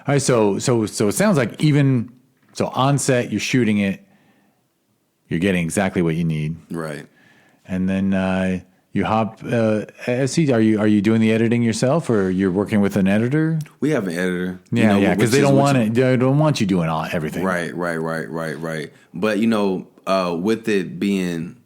right, so it sounds like on set you're shooting it, you're getting exactly what you need, right? And then you hop. SC, are you doing the editing yourself, or you're working with an editor? We have an editor. Yeah, because they don't want you doing everything. Right. But with it being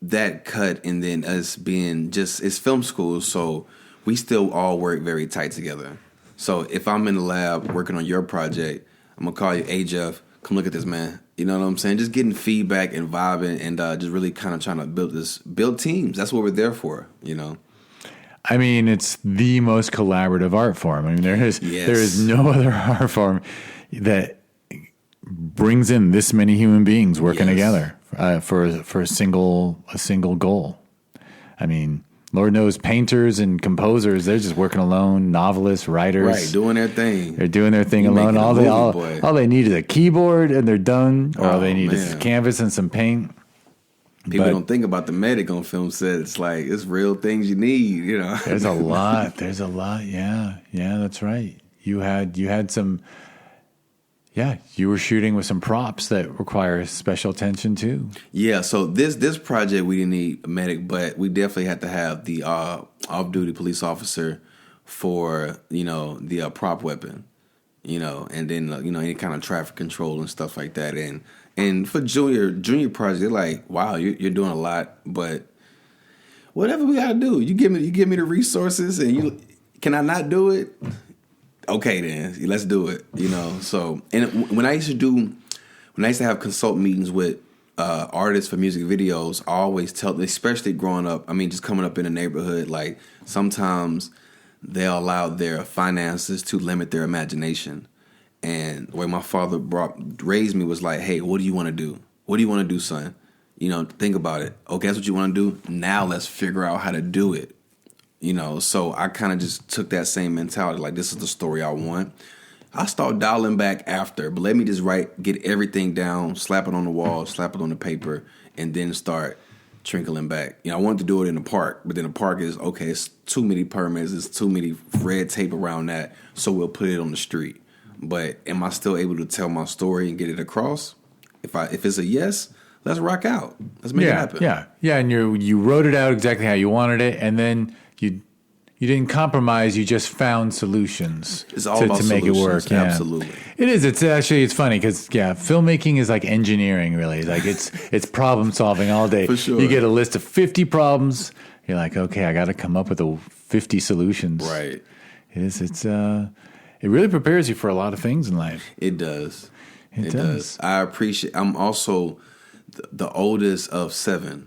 that cut, and then us being it's film school, so we still all work very tight together. So if I'm in the lab working on your project, I'm gonna call you, hey Jeff, come look at this, man. You know what I'm saying? Just getting feedback and vibing, and just really kind of trying to build teams. That's what we're there for, I mean, it's the most collaborative art form. I mean, there is no other art form that brings in this many human beings working together for a single goal. I mean, Lord knows painters and composers, they're just working alone. Novelists, writers, right, doing their thing. They're doing their thing alone. All they need is a keyboard and they're done. Or all they need is canvas and some paint. People don't think about the medic on film set. It's like, it's real things you need, There's a lot. Yeah, that's right. You had some. Yeah, you were shooting with some props that require special attention too. Yeah, so this project we didn't need a medic, but we definitely had to have the off-duty police officer for the prop weapon, and then any kind of traffic control and stuff like that. And for junior project, they're like, wow, you're doing a lot, but whatever we gotta do, you give me the resources, and can I not do it? Okay, then let's do it. So, and when I used to have consult meetings with artists for music videos, I always tell them, especially growing up, I mean, just coming up in the neighborhood, like, sometimes they'll allow their finances to limit their imagination. And the way my father raised me was like, hey, what do you want to do? What do you want to do, son? Think about it. Okay, that's what you want to do. Now let's figure out how to do it. So I kind of just took that same mentality, like, this is the story I want. I start dialing back after, but let me just get everything down, slap it on the wall, slap it on the paper, and then start trickling back. I wanted to do it in the park, but then the park is, okay, it's too many permits, it's too many red tape around that, so we'll put it on the street. But am I still able to tell my story and get it across? If it's a yes, let's rock out. Let's make it happen. Yeah, and you wrote it out exactly how you wanted it, and then you didn't compromise. You just found solutions to make it work. Yeah. Absolutely, it is. It's funny because filmmaking is like engineering. Really, like it's problem solving all day. For sure. You get a list of 50 problems. You're like, okay, I got to come up with 50 solutions. Right. It is. It really prepares you for a lot of things in life. It does. It does. I appreciate. I'm also the oldest of 7.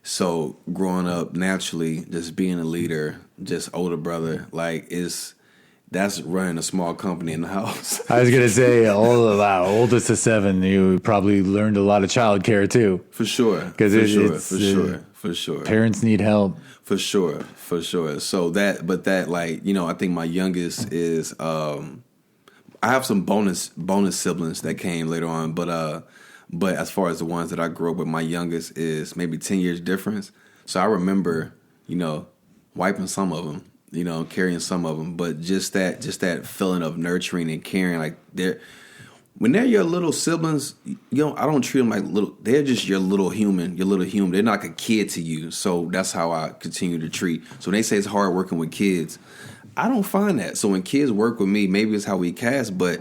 So growing up, naturally, just being a leader, just older brother, like, that's running a small company in the house. I was gonna say, oldest of 7, you probably learned a lot of childcare too. For sure, for sure. Parents need help. For sure. So I think my youngest is. I have some bonus siblings that came later on, but as far as the ones that I grew up with, my youngest is maybe 10 years difference. So I remember, wiping some of them, carrying some of them. But just that feeling of nurturing and caring, like when they're your little siblings, I don't treat them like little. They're just your little human. They're not like a kid to you. So that's how I continue to treat. So when they say it's hard working with kids, I don't find that. So when kids work with me, maybe it's how we cast, but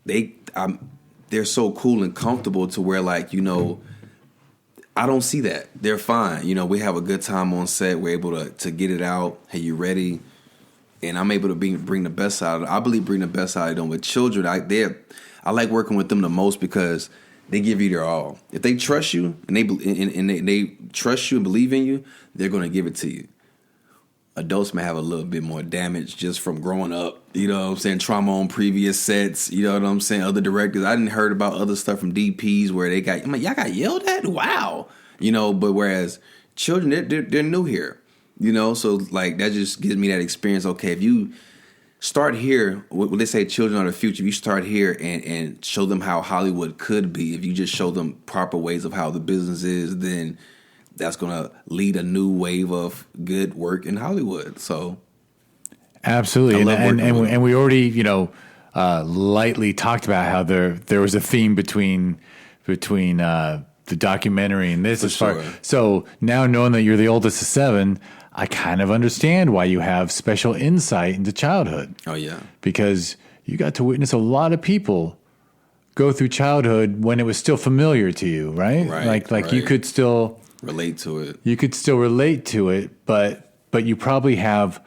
they're so cool and comfortable to where, like, I don't see that. They're fine. We have a good time on set. We're able to get it out. Hey, you ready? And I'm able to bring the best out of them. I believe bring the best out of them. With children, I like working with them the most because they give you their all. If they trust you and they trust you and believe in you, they're going to give it to you. Adults may have a little bit more damage just from growing up, trauma on previous sets, other directors. I didn't heard about other stuff from DPs where y'all got yelled at? Wow. But whereas children, they're new here, so like that just gives me that experience. Okay, if you start here, when they say children are the future, if you start here and show them how Hollywood could be, if you just show them proper ways of how the business is, then that's going to lead a new wave of good work in Hollywood. So, absolutely, and we already lightly talked about how there was a theme between the documentary and this. So now knowing that you're the oldest of 7, I kind of understand why you have special insight into childhood. Oh yeah, because you got to witness a lot of people go through childhood when it was still familiar to you, right? Right. Like you could still relate to it. You could still relate to it, but you probably have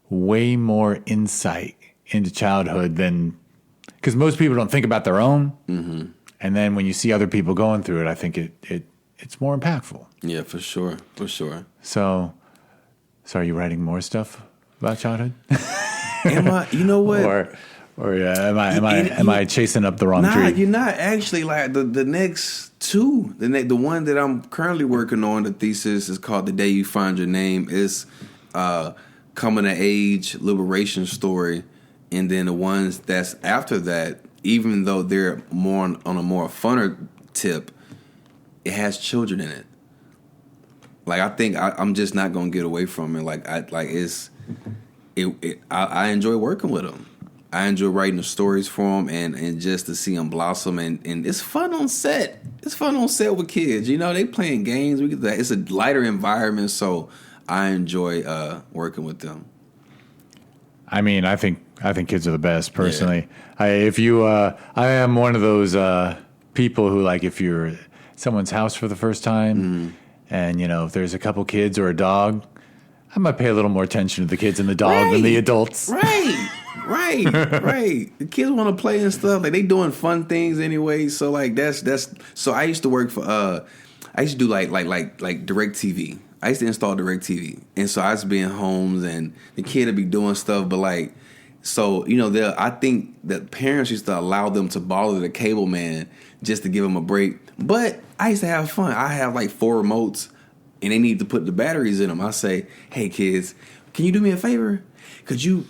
way more insight into childhood than, because most people don't think about their own. Mm-hmm. And then when you see other people going through it, I think it's more impactful. Yeah, for sure. So are you writing more stuff about childhood? Am I? You know what? Or am I chasing up the wrong tree? Nah, you're not actually. Like the next two, the one that I'm currently working on, the thesis is called "The Day You Find Your Name." It's coming of age liberation story, and then the ones that's after that, even though they're more on a more funner tip, it has children in it. Like I think I'm just not gonna get away from it. I enjoy working with them. I enjoy writing the stories for them and just to see them blossom and it's fun on set. It's fun on set with kids. They playing games. We get that. It's a lighter environment, so I enjoy working with them. I mean, I think kids are the best personally. Yeah. I am one of those people who, like, if you're at someone's house for the first time. Mm-hmm. And, if there's a couple kids or a dog, I might pay a little more attention to the kids and the dog than the adults. Right. The kids want to play and stuff. Like, they doing fun things anyway. So, like, that's. So I used to work for. I used to do like DirecTV. I used to install DirecTV, and so I used to be in homes, and the kid would be doing stuff. But like, so I think that parents used to allow them to bother the cable man just to give them a break. But I used to have fun. I have like 4 remotes, and they need to put the batteries in them. I say, "Hey kids, can you do me a favor? Could you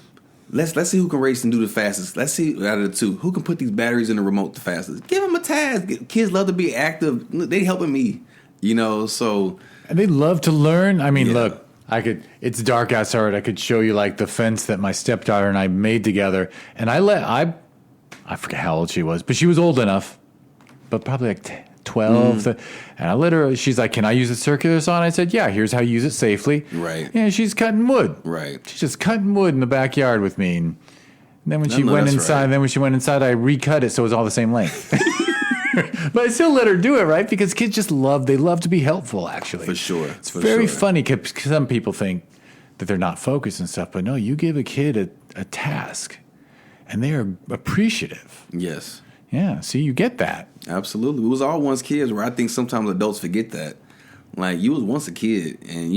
let's see who can race and do the fastest. Let's see out of the 2 who can put these batteries in the remote the fastest. Give them a task. Kids love to be active. They helping me, So and they love to learn. I mean, look, it's dark outside. I could show you like the fence that my stepdaughter and I made together, and I forget how old she was, but she was old enough, but probably like 12. And I let her, she's like, "Can I use a circular saw?" And I said, "Yeah, here's how you use it safely." Right. Yeah, she's cutting wood. Right. She's just cutting wood in the backyard with me. And then when she went inside, I recut it so it was all the same length. But I still let her do it, right? Because kids just love to be helpful, actually. For sure. It's very funny because some people think that they're not focused and stuff. But no, you give a kid a task, and they are appreciative. Yes. Yeah, see, you get that. Absolutely. We was all once kids, where I think sometimes adults forget that. Like, you was once a kid, and,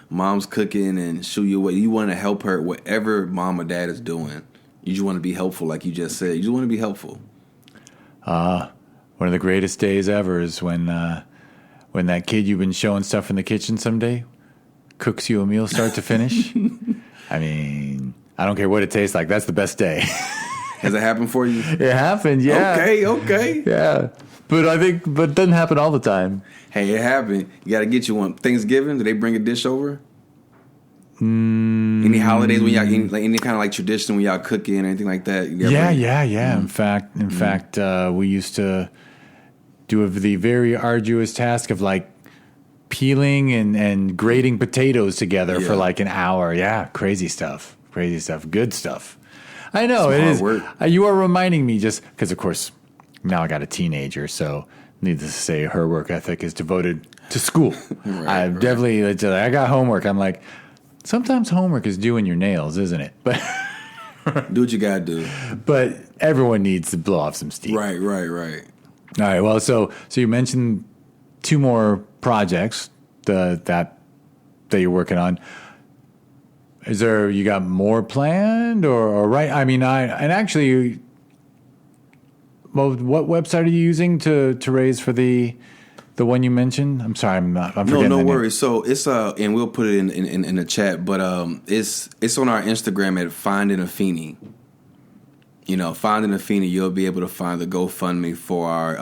mom's cooking and show you what you want to help her, whatever mom or dad is doing. You just want to be helpful, like you just said. You just want to be helpful. One of the greatest days ever is when that kid you've been showing stuff in the kitchen someday cooks you a meal start to finish. I mean, I don't care what it tastes like. That's the best day. Has it happened for you? It happened, yeah. Okay. Yeah. But it doesn't happen all the time. Hey, it happened. You got to get you one. Thanksgiving, do they bring a dish over? Any holidays when y'all any kind of like tradition when y'all cooking or anything like that? Yeah. In fact, we used to do the very arduous task of like peeling and grating potatoes together for like an hour. Yeah, crazy stuff, good stuff. I know it is. Work. You are reminding me just because, of course, now I got a teenager, so needless to say, her work ethic is devoted to school. Definitely, I got homework. I'm like, sometimes homework is doing your nails, isn't it? But do what you gotta do. But everyone needs to blow off some steam. Right. All right. Well, so you mentioned 2 more projects that you're working on. Is there, you got more planned or right? I mean, well, what website are you using to raise for the one you mentioned? I'm sorry, I'm forgetting. No worries. So it's and we'll put it in the chat, but it's on our Instagram at Finding Afeni. Finding Afeni, you'll be able to find the GoFundMe for our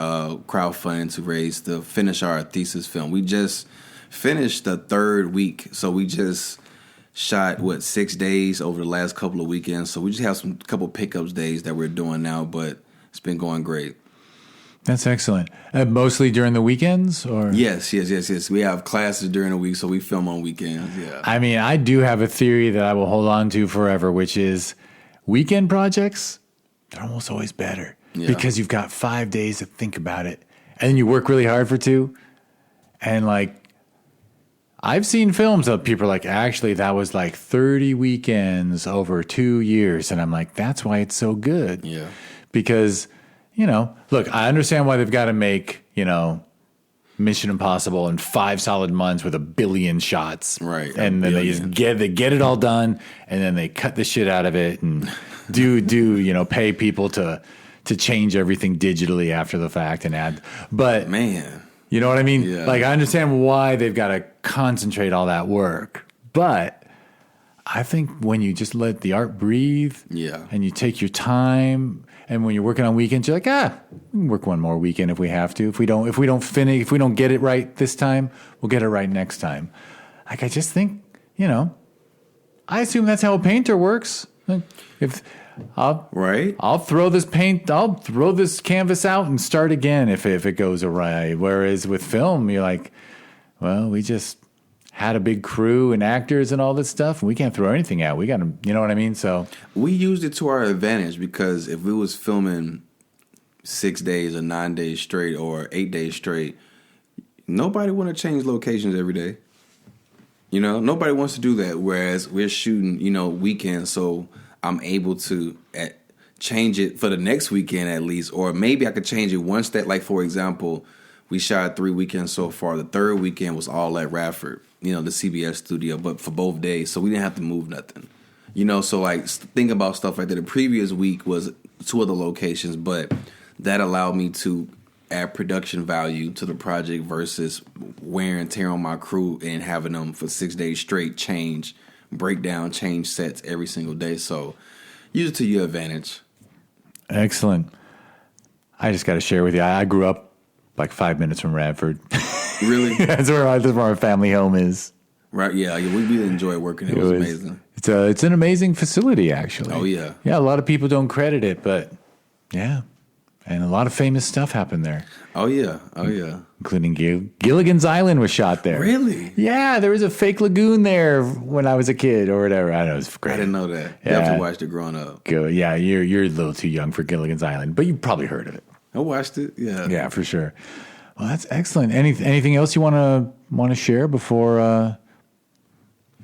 crowdfunding to finish our thesis film. We just finished the 3rd week, so we just shot 6 days over the last couple of weekends. So we just have some couple pickups days that we're doing now, but it's been going great. That's excellent. Mostly during the weekends, or yes. We have classes during the week, so we film on weekends. Yeah. I mean, I do have a theory that I will hold on to forever, which is weekend projects. They're almost always better because you've got 5 days to think about it, and then you work really hard for 2. And like, I've seen films of people are like, actually, that was like 30 weekends over 2 years, and I'm like, that's why it's so good. Yeah, because look, I understand why they've got to make Mission Impossible in 5 solid months with 1 billion shots, right? And then they just get it all done, and then they cut the shit out of it and pay people to change everything digitally after the fact and add. But man, you know what I mean? Yeah. Like, I understand why they've got to concentrate all that work, but I think when you just let the art breathe, and you take your time. And when you're working on weekends, you're like, we can work 1 more weekend if we have to. If we don't get it right this time, we'll get it right next time. Like, I just think, I assume that's how a painter works. I'll throw this canvas out and start again if it goes awry. Whereas with film, you're like, well, we just had a big crew and actors and all this stuff, and we can't throw anything out. We got to, you know what I mean? So we used it to our advantage, because if we was filming 6 days or 9 days straight or 8 days straight, nobody want to change locations every day. Nobody wants to do that. Whereas we're shooting, weekends, so I'm able to change it for the next weekend at least, or maybe I could change it once that, like, for example, we shot 3 weekends so far. The 3rd weekend was all at Radford, the CBS studio, but for both days, so we didn't have to move nothing. So like, think about stuff like that. The previous week was 2 other locations, but that allowed me to add production value to the project versus wear and tear on my crew and having them for 6 days straight change sets every single day. So use it to your advantage. Excellent. I just got to share with you, I grew up like 5 minutes from Radford. Really? That's where our family home is. Right, yeah, we really enjoyed working. It was amazing. It's an amazing facility, actually. Oh, yeah. Yeah, a lot of people don't credit it, but yeah. And a lot of famous stuff happened there. Oh, yeah. Including Gilligan's Island was shot there. Really? Yeah, there was a fake lagoon there when I was a kid or whatever. I know, it was great. I didn't know that. Yeah. You have to watch it growing up. Yeah, you're a little too young for Gilligan's Island, but you probably heard of it. I watched it, yeah. Yeah, for sure. Well, that's excellent. Anything else you want to share before...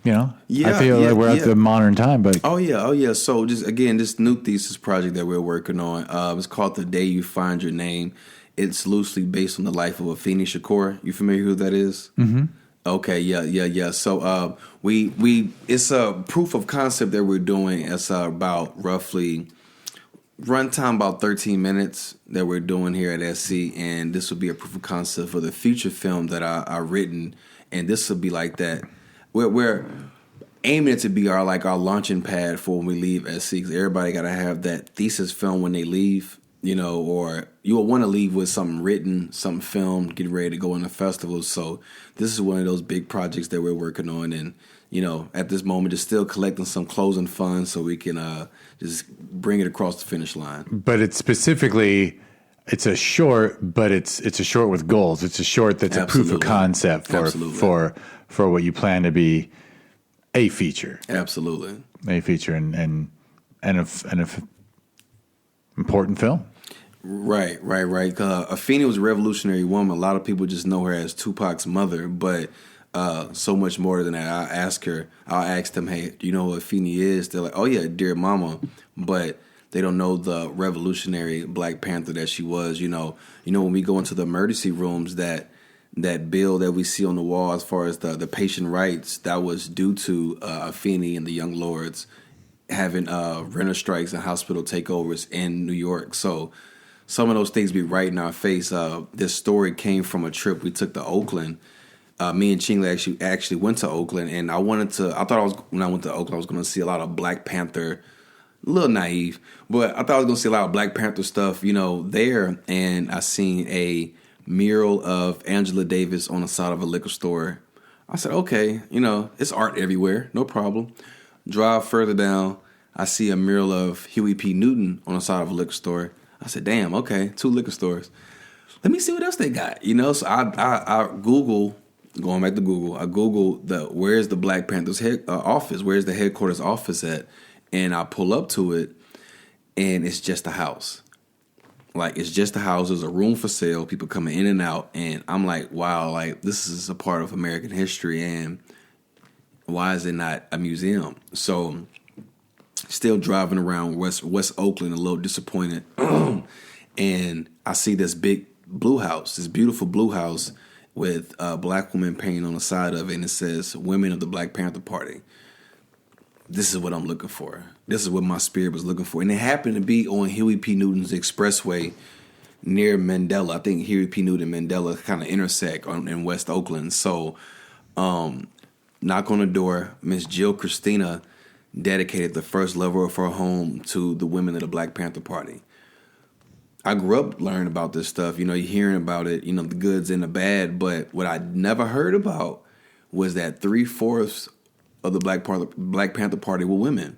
I feel like we're at the modern time, but oh yeah. So just again, this new thesis project that we're working on, it's called The Day You Find Your Name. It's loosely based on the life of Afeni Shakur. You familiar who that is? Mm-hmm. Okay, yeah. So we it's a proof of concept that we're doing. It's about roughly runtime about 13 minutes that we're doing here at SC, and this will be a proof of concept for the future film that I've written, and this will be like that. We're aiming it to be our launching pad for when we leave SC, because everybody got to have that thesis film when they leave, or you will want to leave with something written, something filmed, get ready to go on the festival. So this is one of those big projects that we're working on, and at this moment, just still collecting some closing funds so we can just bring it across the finish line. But it's specifically, it's a short, but it's a short with goals. It's a short that's a proof of concept for what you plan to be a feature. Absolutely. A feature and a important film. Right. Afeni was a revolutionary woman. A lot of people just know her as Tupac's mother, but so much more than that. I'll ask them, hey, do you know who Afeni is? They're like, oh yeah, dear mama, but they don't know the revolutionary Black Panther that she was. When we go into the emergency rooms, that bill that we see on the wall as far as the patient rights, that was due to Afeni and the Young Lords having renter strikes and hospital takeovers in New York. So some of those things be right in our face. This story came from a trip we took to Oakland. Me and Chingle actually went to Oakland, and when I went to Oakland, I was going to see a lot of Black Panther. A little naive, but I thought I was going to see a lot of Black Panther stuff, there. And I seen a mural of Angela Davis on the side of a liquor store. I said, okay, it's art everywhere, no problem. Drive further down, I see a mural of Huey P. Newton on the side of a liquor store. I said, damn, okay, 2 liquor stores. Let me see what else they got, So I Google. Going back to Google, I Googled where's the Black Panthers office? Where's the headquarters office at? And I pull up to it, and it's just a house. Like, it's just a house. There's a room for sale. People coming in and out. And I'm like, wow, like, this is a part of American history. And why is it not a museum? So, still driving around West Oakland, a little disappointed. And I see this big blue house, this beautiful blue house with a Black woman painting on the side of it. And it says, Women of the Black Panther Party. This is what I'm looking for. This is what my spirit was looking for. And it happened to be on Huey P. Newton's expressway near Mandela. I think Huey P. Newton and Mandela kind of intersect in West Oakland. So, knock on the door. Miss Jill Christina dedicated the first level of her home to the women of the Black Panther Party. I grew up learning about this stuff. You're hearing about it, the goods and the bad. But what I never heard about was that 3/4 of the Black Panther Party were women.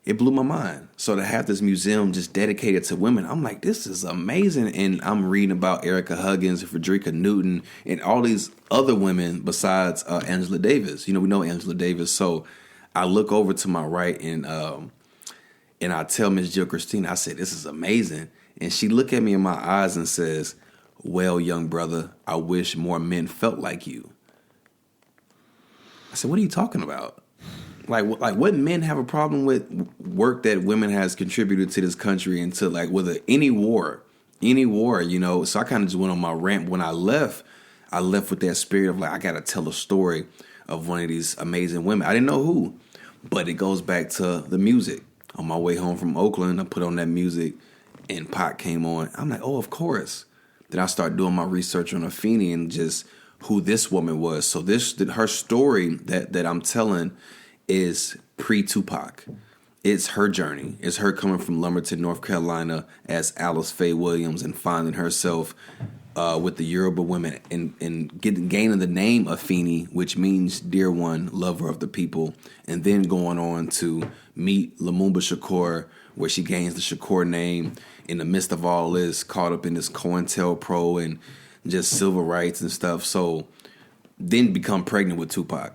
It blew my mind. So to have this museum just dedicated to women, I'm like, this is amazing. And I'm reading about Erica Huggins, Frederica Newton, and all these other women besides Angela Davis. We know Angela Davis. So I look over to my right and I tell Miss Jill Christina, I said, this is amazing. And she looked at me in my eyes and says, well, young brother, I wish more men felt like you. I said, what are you talking about? Like what men have a problem with work that women has contributed to this country and to whether any war, So I kind of just went on my rant. When I left with that spirit of I got to tell a story of one of these amazing women. I didn't know who, but it goes back to the music. On my way home from Oakland, I put on that music and Pac came on. I'm like, oh, of course. Then I start doing my research on Afeni and just who this woman was. So her story that I'm telling is pre-Tupac. It's her journey. It's her coming from Lumberton, North Carolina as Alice Faye Williams and finding herself with the Yoruba women and gaining the name Afeni, which means dear one, lover of the people, and then going on to meet Lumumba Shakur, where she gains the Shakur name in the midst of all this, caught up in this COINTELPRO and just civil rights and stuff. So then become pregnant with Tupac.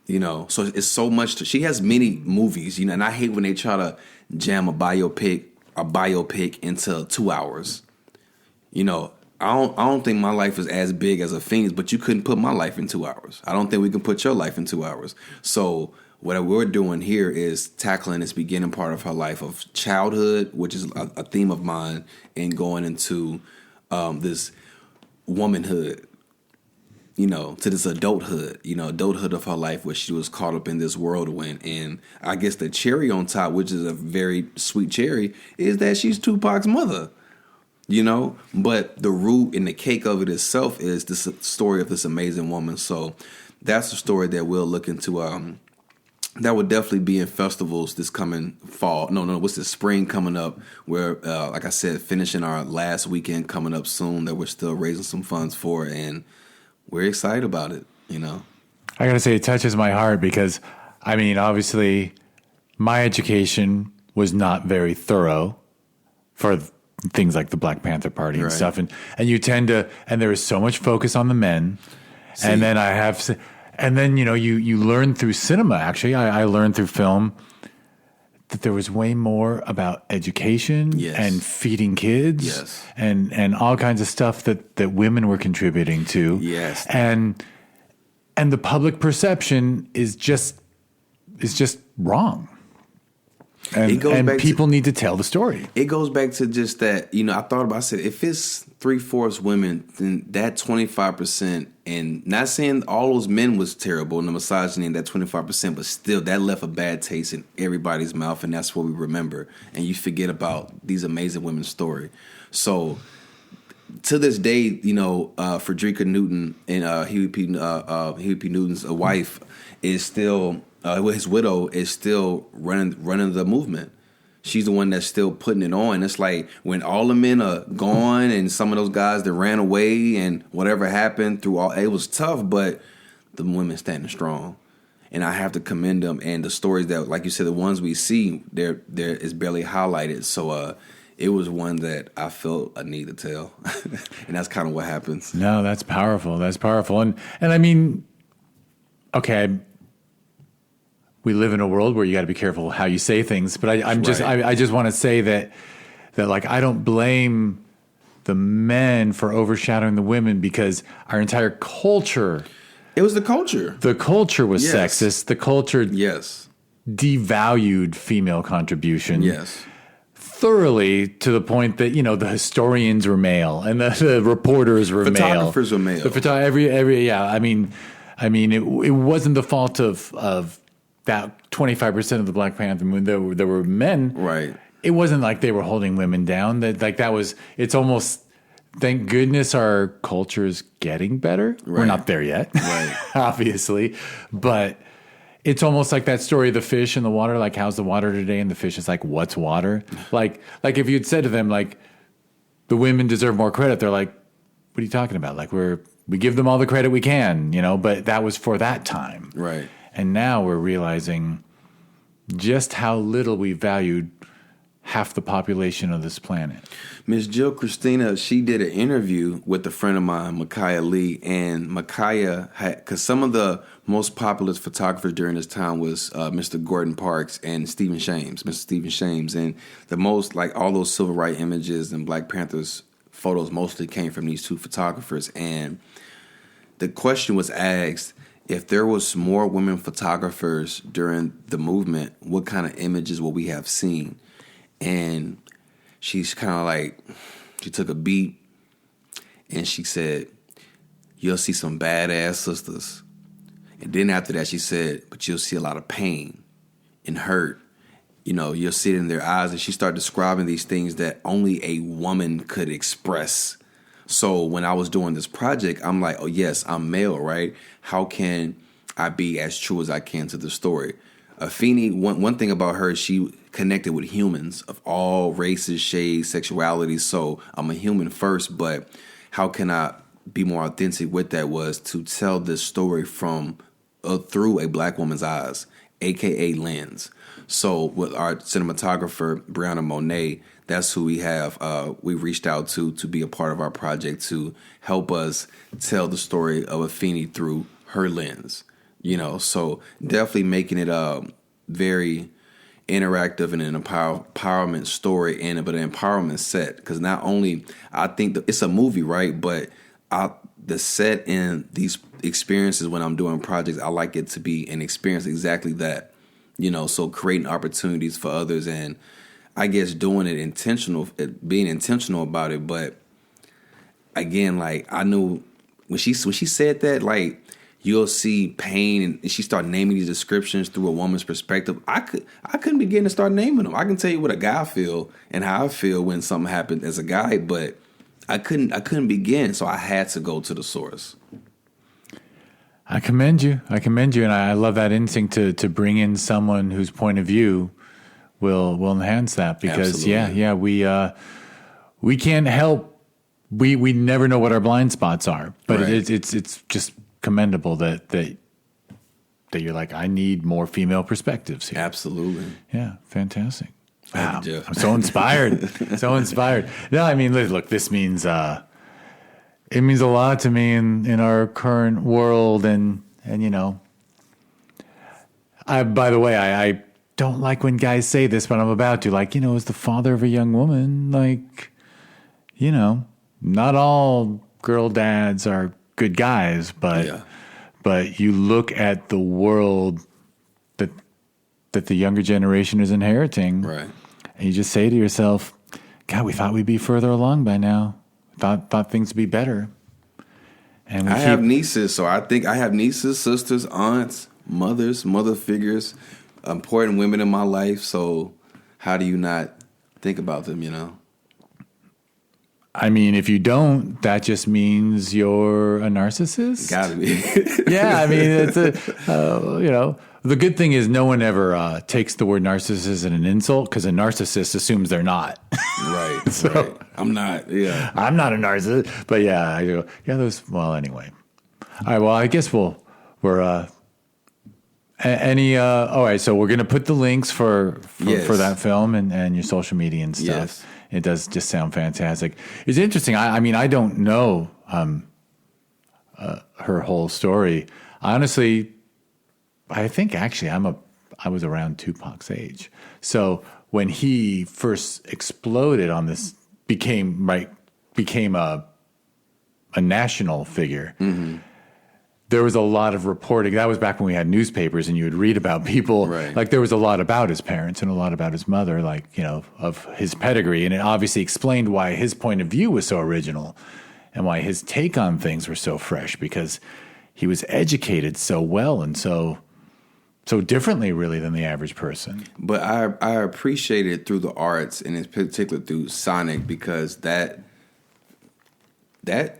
So it's so much. She has many movies, and I hate when they try to jam a biopic into 2 hours. I don't think my life is as big as Afeni's, but you couldn't put my life in 2 hours. I don't think we can put your life in 2 hours. So what we're doing here is tackling this beginning part of her life of childhood, which is a theme of mine, and going into this womanhood, to this adulthood, adulthood of her life where she was caught up in this whirlwind. And I guess the cherry on top, which is a very sweet cherry, is that she's Tupac's mother, but the root and the cake of it itself is this story of this amazing woman. So that's a story that we'll look into. That would definitely be in festivals this coming fall. What's the spring coming up? Where, like I said, finishing our last weekend coming up soon that we're still raising some funds for, and we're excited about it, I gotta say, it touches my heart because, I mean, obviously, my education was not very thorough for things like the Black Panther Party and stuff, and you tend to, and there is so much focus on the men, and then and then you learn through cinema. Actually, I learned through film that there was way more about education and feeding kids and all kinds of stuff that women were contributing to. Yes. And the public perception is just wrong. And people need to tell the story. It goes back to just that, I thought about, I said, if it's 3/4 women, then that 25%, and not saying all those men was terrible and the misogyny in that 25%, but still that left a bad taste in everybody's mouth, and that's what we remember. And you forget about these amazing women's story. So to this day, Frederica Newton and Huey P. Newton's wife is still, his widow is still running the movement. She's the one that's still putting it on. It's like when all the men are gone and some of those guys that ran away and whatever happened it was tough, but the women standing strong. And I have to commend them. And the stories that, like you said, the ones we see, there is barely highlighted. So it was one that I felt a need to tell. And that's kind of what happens. No, that's powerful. That's powerful. And I mean, okay, we live in a world where you got to be careful how you say things, but I just want to say that like, I don't blame the men for overshadowing the women, because our entire culture, it was the culture. The culture was sexist. The culture devalued female contribution. Yes. Thoroughly, to the point that, the historians were male and the reporters were male. Photographers were male. I mean, it wasn't the fault of that 25% of the Black Panther movement. There were men. Right. It wasn't like they were holding women down. It's almost, thank goodness our culture is getting better. Right. We're not there yet, right? Obviously, but it's almost like that story of the fish in the water. Like, how's the water today? And the fish is like, what's water? Like if you'd said to them, like, the women deserve more credit, they're like, what are you talking about? Like, we give them all the credit we can, but that was for that time. Right. And now we're realizing just how little we valued half the population of this planet. Miss Jill Christina, she did an interview with a friend of mine, Micaiah Lee, and Micaiah had, because some of the most popular photographers during this time was Mr. Gordon Parks and Mr. Stephen Shames, and the most, like, all those civil rights images and Black Panthers photos mostly came from these two photographers. And the question was asked, if there was more women photographers during the movement, what kind of images would we have seen? And she's kind of like, she took a beat and she said, you'll see some badass sisters. And then after that, she said, but you'll see a lot of pain and hurt. You'll see it in their eyes. And she started describing these things that only a woman could express. So when I was doing this project, I'm like, oh, yes, I'm male, right? How can I be as true as I can to the story? Afeni, one thing about her, she connected with humans of all races, shades, sexualities. So I'm a human first, but how can I be more authentic with that was to tell this story from through a Black woman's eyes, a.k.a. lens. So with our cinematographer, Brianna Monet, that's who we have. We reached out to be a part of our project to help us tell the story of Afeni through her lens. So definitely making it very interactive and an empowerment story, but an empowerment set. Because not only, I think it's a movie, right? But the set and these experiences when I'm doing projects, I like it to be an experience exactly that. So creating opportunities for others, and I guess doing it intentional, being intentional about it. But again, like, I knew when she said that, like, you'll see pain, and she started naming these descriptions through a woman's perspective. I couldn't begin to start naming them. I can tell you what a guy feel and how I feel when something happened as a guy, but I couldn't begin. So I had to go to the source. I commend you, and I love that instinct to bring in someone whose point of view will enhance that, because we can't help, we never know what our blind spots are, but right. It's just commendable that that you're like, I need more female perspectives here. Absolutely. Yeah, fantastic. Wow, Thank you, Jeff. I'm so inspired. So inspired. No, I mean, look, this means it means a lot to me in our current world, and you know, by the way, I don't like when guys say this, but I'm about to, like, you know, as the father of a young woman, like, you know, not all girl dads are good guys, but you look at the world that the younger generation is inheriting, Right. and you just say to yourself, God, we thought we'd be further along by now. Thought things would be better. And I have nieces, so I think I have nieces, sisters, aunts, mother figures, important women in my life. So how do you not think about them, you know? I mean, if you don't, that just means you're a narcissist. Gotta be. Yeah, I mean, it's you know, the good thing is no one ever takes the word narcissist as an insult, because a narcissist assumes they're not. Right. So- right. I'm not. Yeah. I'm not a narcissist, but yeah, I go, yeah, those, well, anyway. All right, well, I guess we're, all right, so we're going to put the links for Yes. that film and your social media and stuff. Yes. It does just sound fantastic. It's interesting. I mean, I don't know her whole story. Honestly, I think actually I was around Tupac's age. So when he first exploded on this, became a national figure. Mm-hmm. There was a lot of reporting. That was back when we had newspapers, and you would read about people. Right. Like, there was a lot about his parents and a lot about his mother, like, you know, of his pedigree. And it obviously explained why his point of view was so original and why his take on things were so fresh, because he was educated so well and so differently, really, than the average person. But I appreciate it through the arts, and in particular through Sonic, because that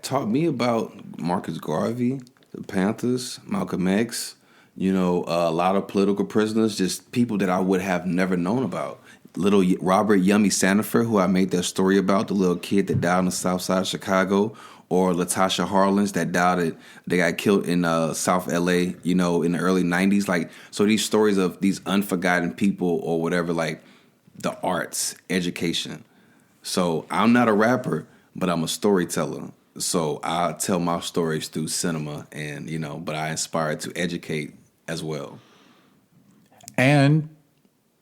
taught me about Marcus Garvey, the Panthers, Malcolm X, you know, a lot of political prisoners, just people that I would have never known about. Little Robert Yummy Sandifer, who I made that story about, the little kid that died on the south side of Chicago, or Latasha Harlins that died they got killed in South LA, you know, in the early 90s. Like, so these stories of these unforgotten people or whatever, like the arts, education. So I'm not a rapper, but I'm a storyteller. So I tell my stories through cinema, and, you know, but I aspire to educate as well. And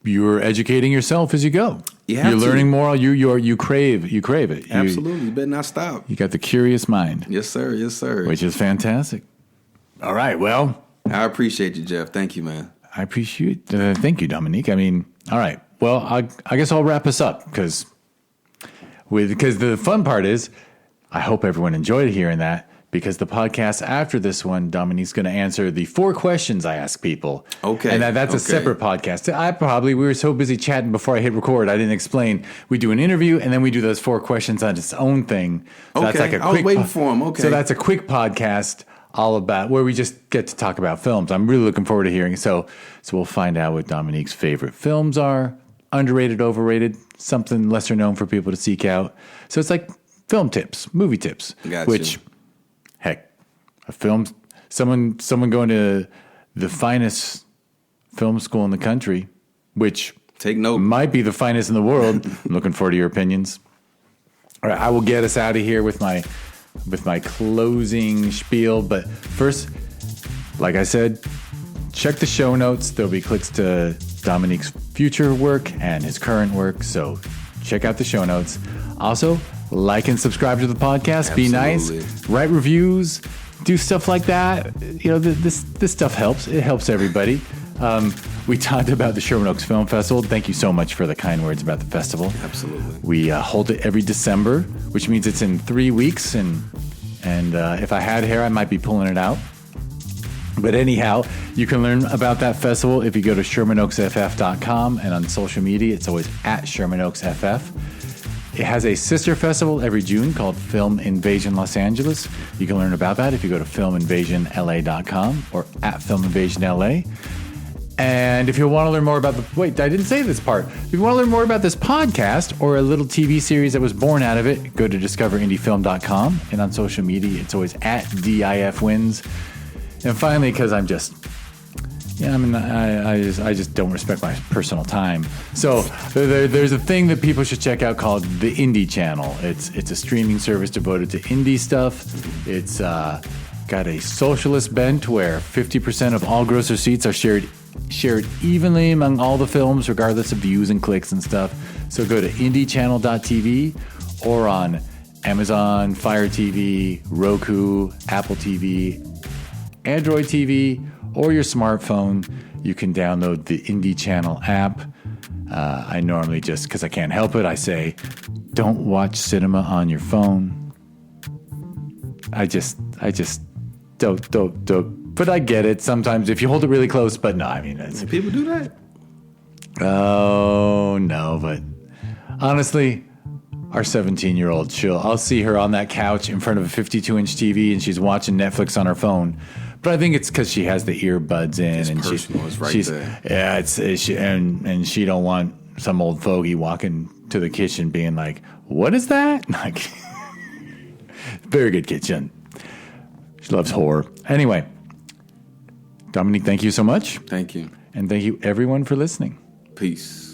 you're educating yourself as you go. You have You're to. learning more. You crave it. Absolutely. You better not stop. You got the curious mind. Yes, sir. Yes, sir. Which is fantastic. All right. Well, I appreciate you, Jeff. Thank you, man. I appreciate. Thank you, Dominique. I mean, all right. Well, I guess I'll wrap us up because the fun part is, I hope everyone enjoyed hearing that, because the podcast after this one, Dominique's going to answer the 4 questions I ask people. Okay. And that's a Okay. separate podcast. We were so busy chatting before I hit record, I didn't explain. We do an interview, and then we do those 4 questions on its own thing. So Okay. that's like a I was quick waiting for 'em. Okay. So that's a quick podcast all about where we just get to talk about films. I'm really looking forward to hearing. So we'll find out what Dominique's favorite films are, underrated, overrated, something lesser known for people to seek out. So it's like film tips, movie tips, Gotcha. which, heck, a film, someone going to the finest film school in the country, which Take note. might be the finest in the world. I'm looking forward to your opinions. All right, I will get us out of here with my closing spiel. But first, like I said, check the show notes. There'll be clicks to Dominique's future work and his current work. So check out the show notes. Also, like and subscribe to the podcast. Absolutely. Be nice. Write reviews. Do stuff like that. You know, this stuff helps. It helps everybody. We talked about the Sherman Oaks Film Festival. Thank you so much for the kind words about the festival. Absolutely. We hold it every December, which means it's in 3 weeks. And if I had hair, I might be pulling it out. But anyhow, you can learn about that festival if you go to ShermanOaksFF.com, and on social media, it's always at ShermanOaksFF. It has a sister festival every June called Film Invasion Los Angeles. You can learn about that if you go to filminvasionla.com or at filminvasionla. And if you want to learn more about I didn't say this part. If you want to learn more about this podcast or a little TV series that was born out of it, go to discoverindiefilm.com. And on social media, it's always at DIFwins. And finally, because Yeah, I mean, I just don't respect my personal time. So there's a thing that people should check out called the Indie Channel. It's a streaming service devoted to indie stuff. It's got a socialist bent where 50% of all gross receipts are shared evenly among all the films, regardless of views and clicks and stuff. So go to indiechannel.tv or on Amazon, Fire TV, Roku, Apple TV, Android TV, or your smartphone. You can download the Indie Channel app. I normally just, because I can't help it, I say, don't watch cinema on your phone. I just don't. But I get it sometimes if you hold it really close. But no, I mean, people do that. Oh no, but honestly, our 17-year-old, I'll see her on that couch in front of a 52-inch TV, and she's watching Netflix on her phone. But I think it's because she has the earbuds in, It's and personal, it's right there. Yeah, and she don't want some old fogey walking to the kitchen being like, "What is that?" Like, very good kitchen. She loves horror. Anyway, Dominique, thank you so much. Thank you. And thank you, everyone, for listening. Peace.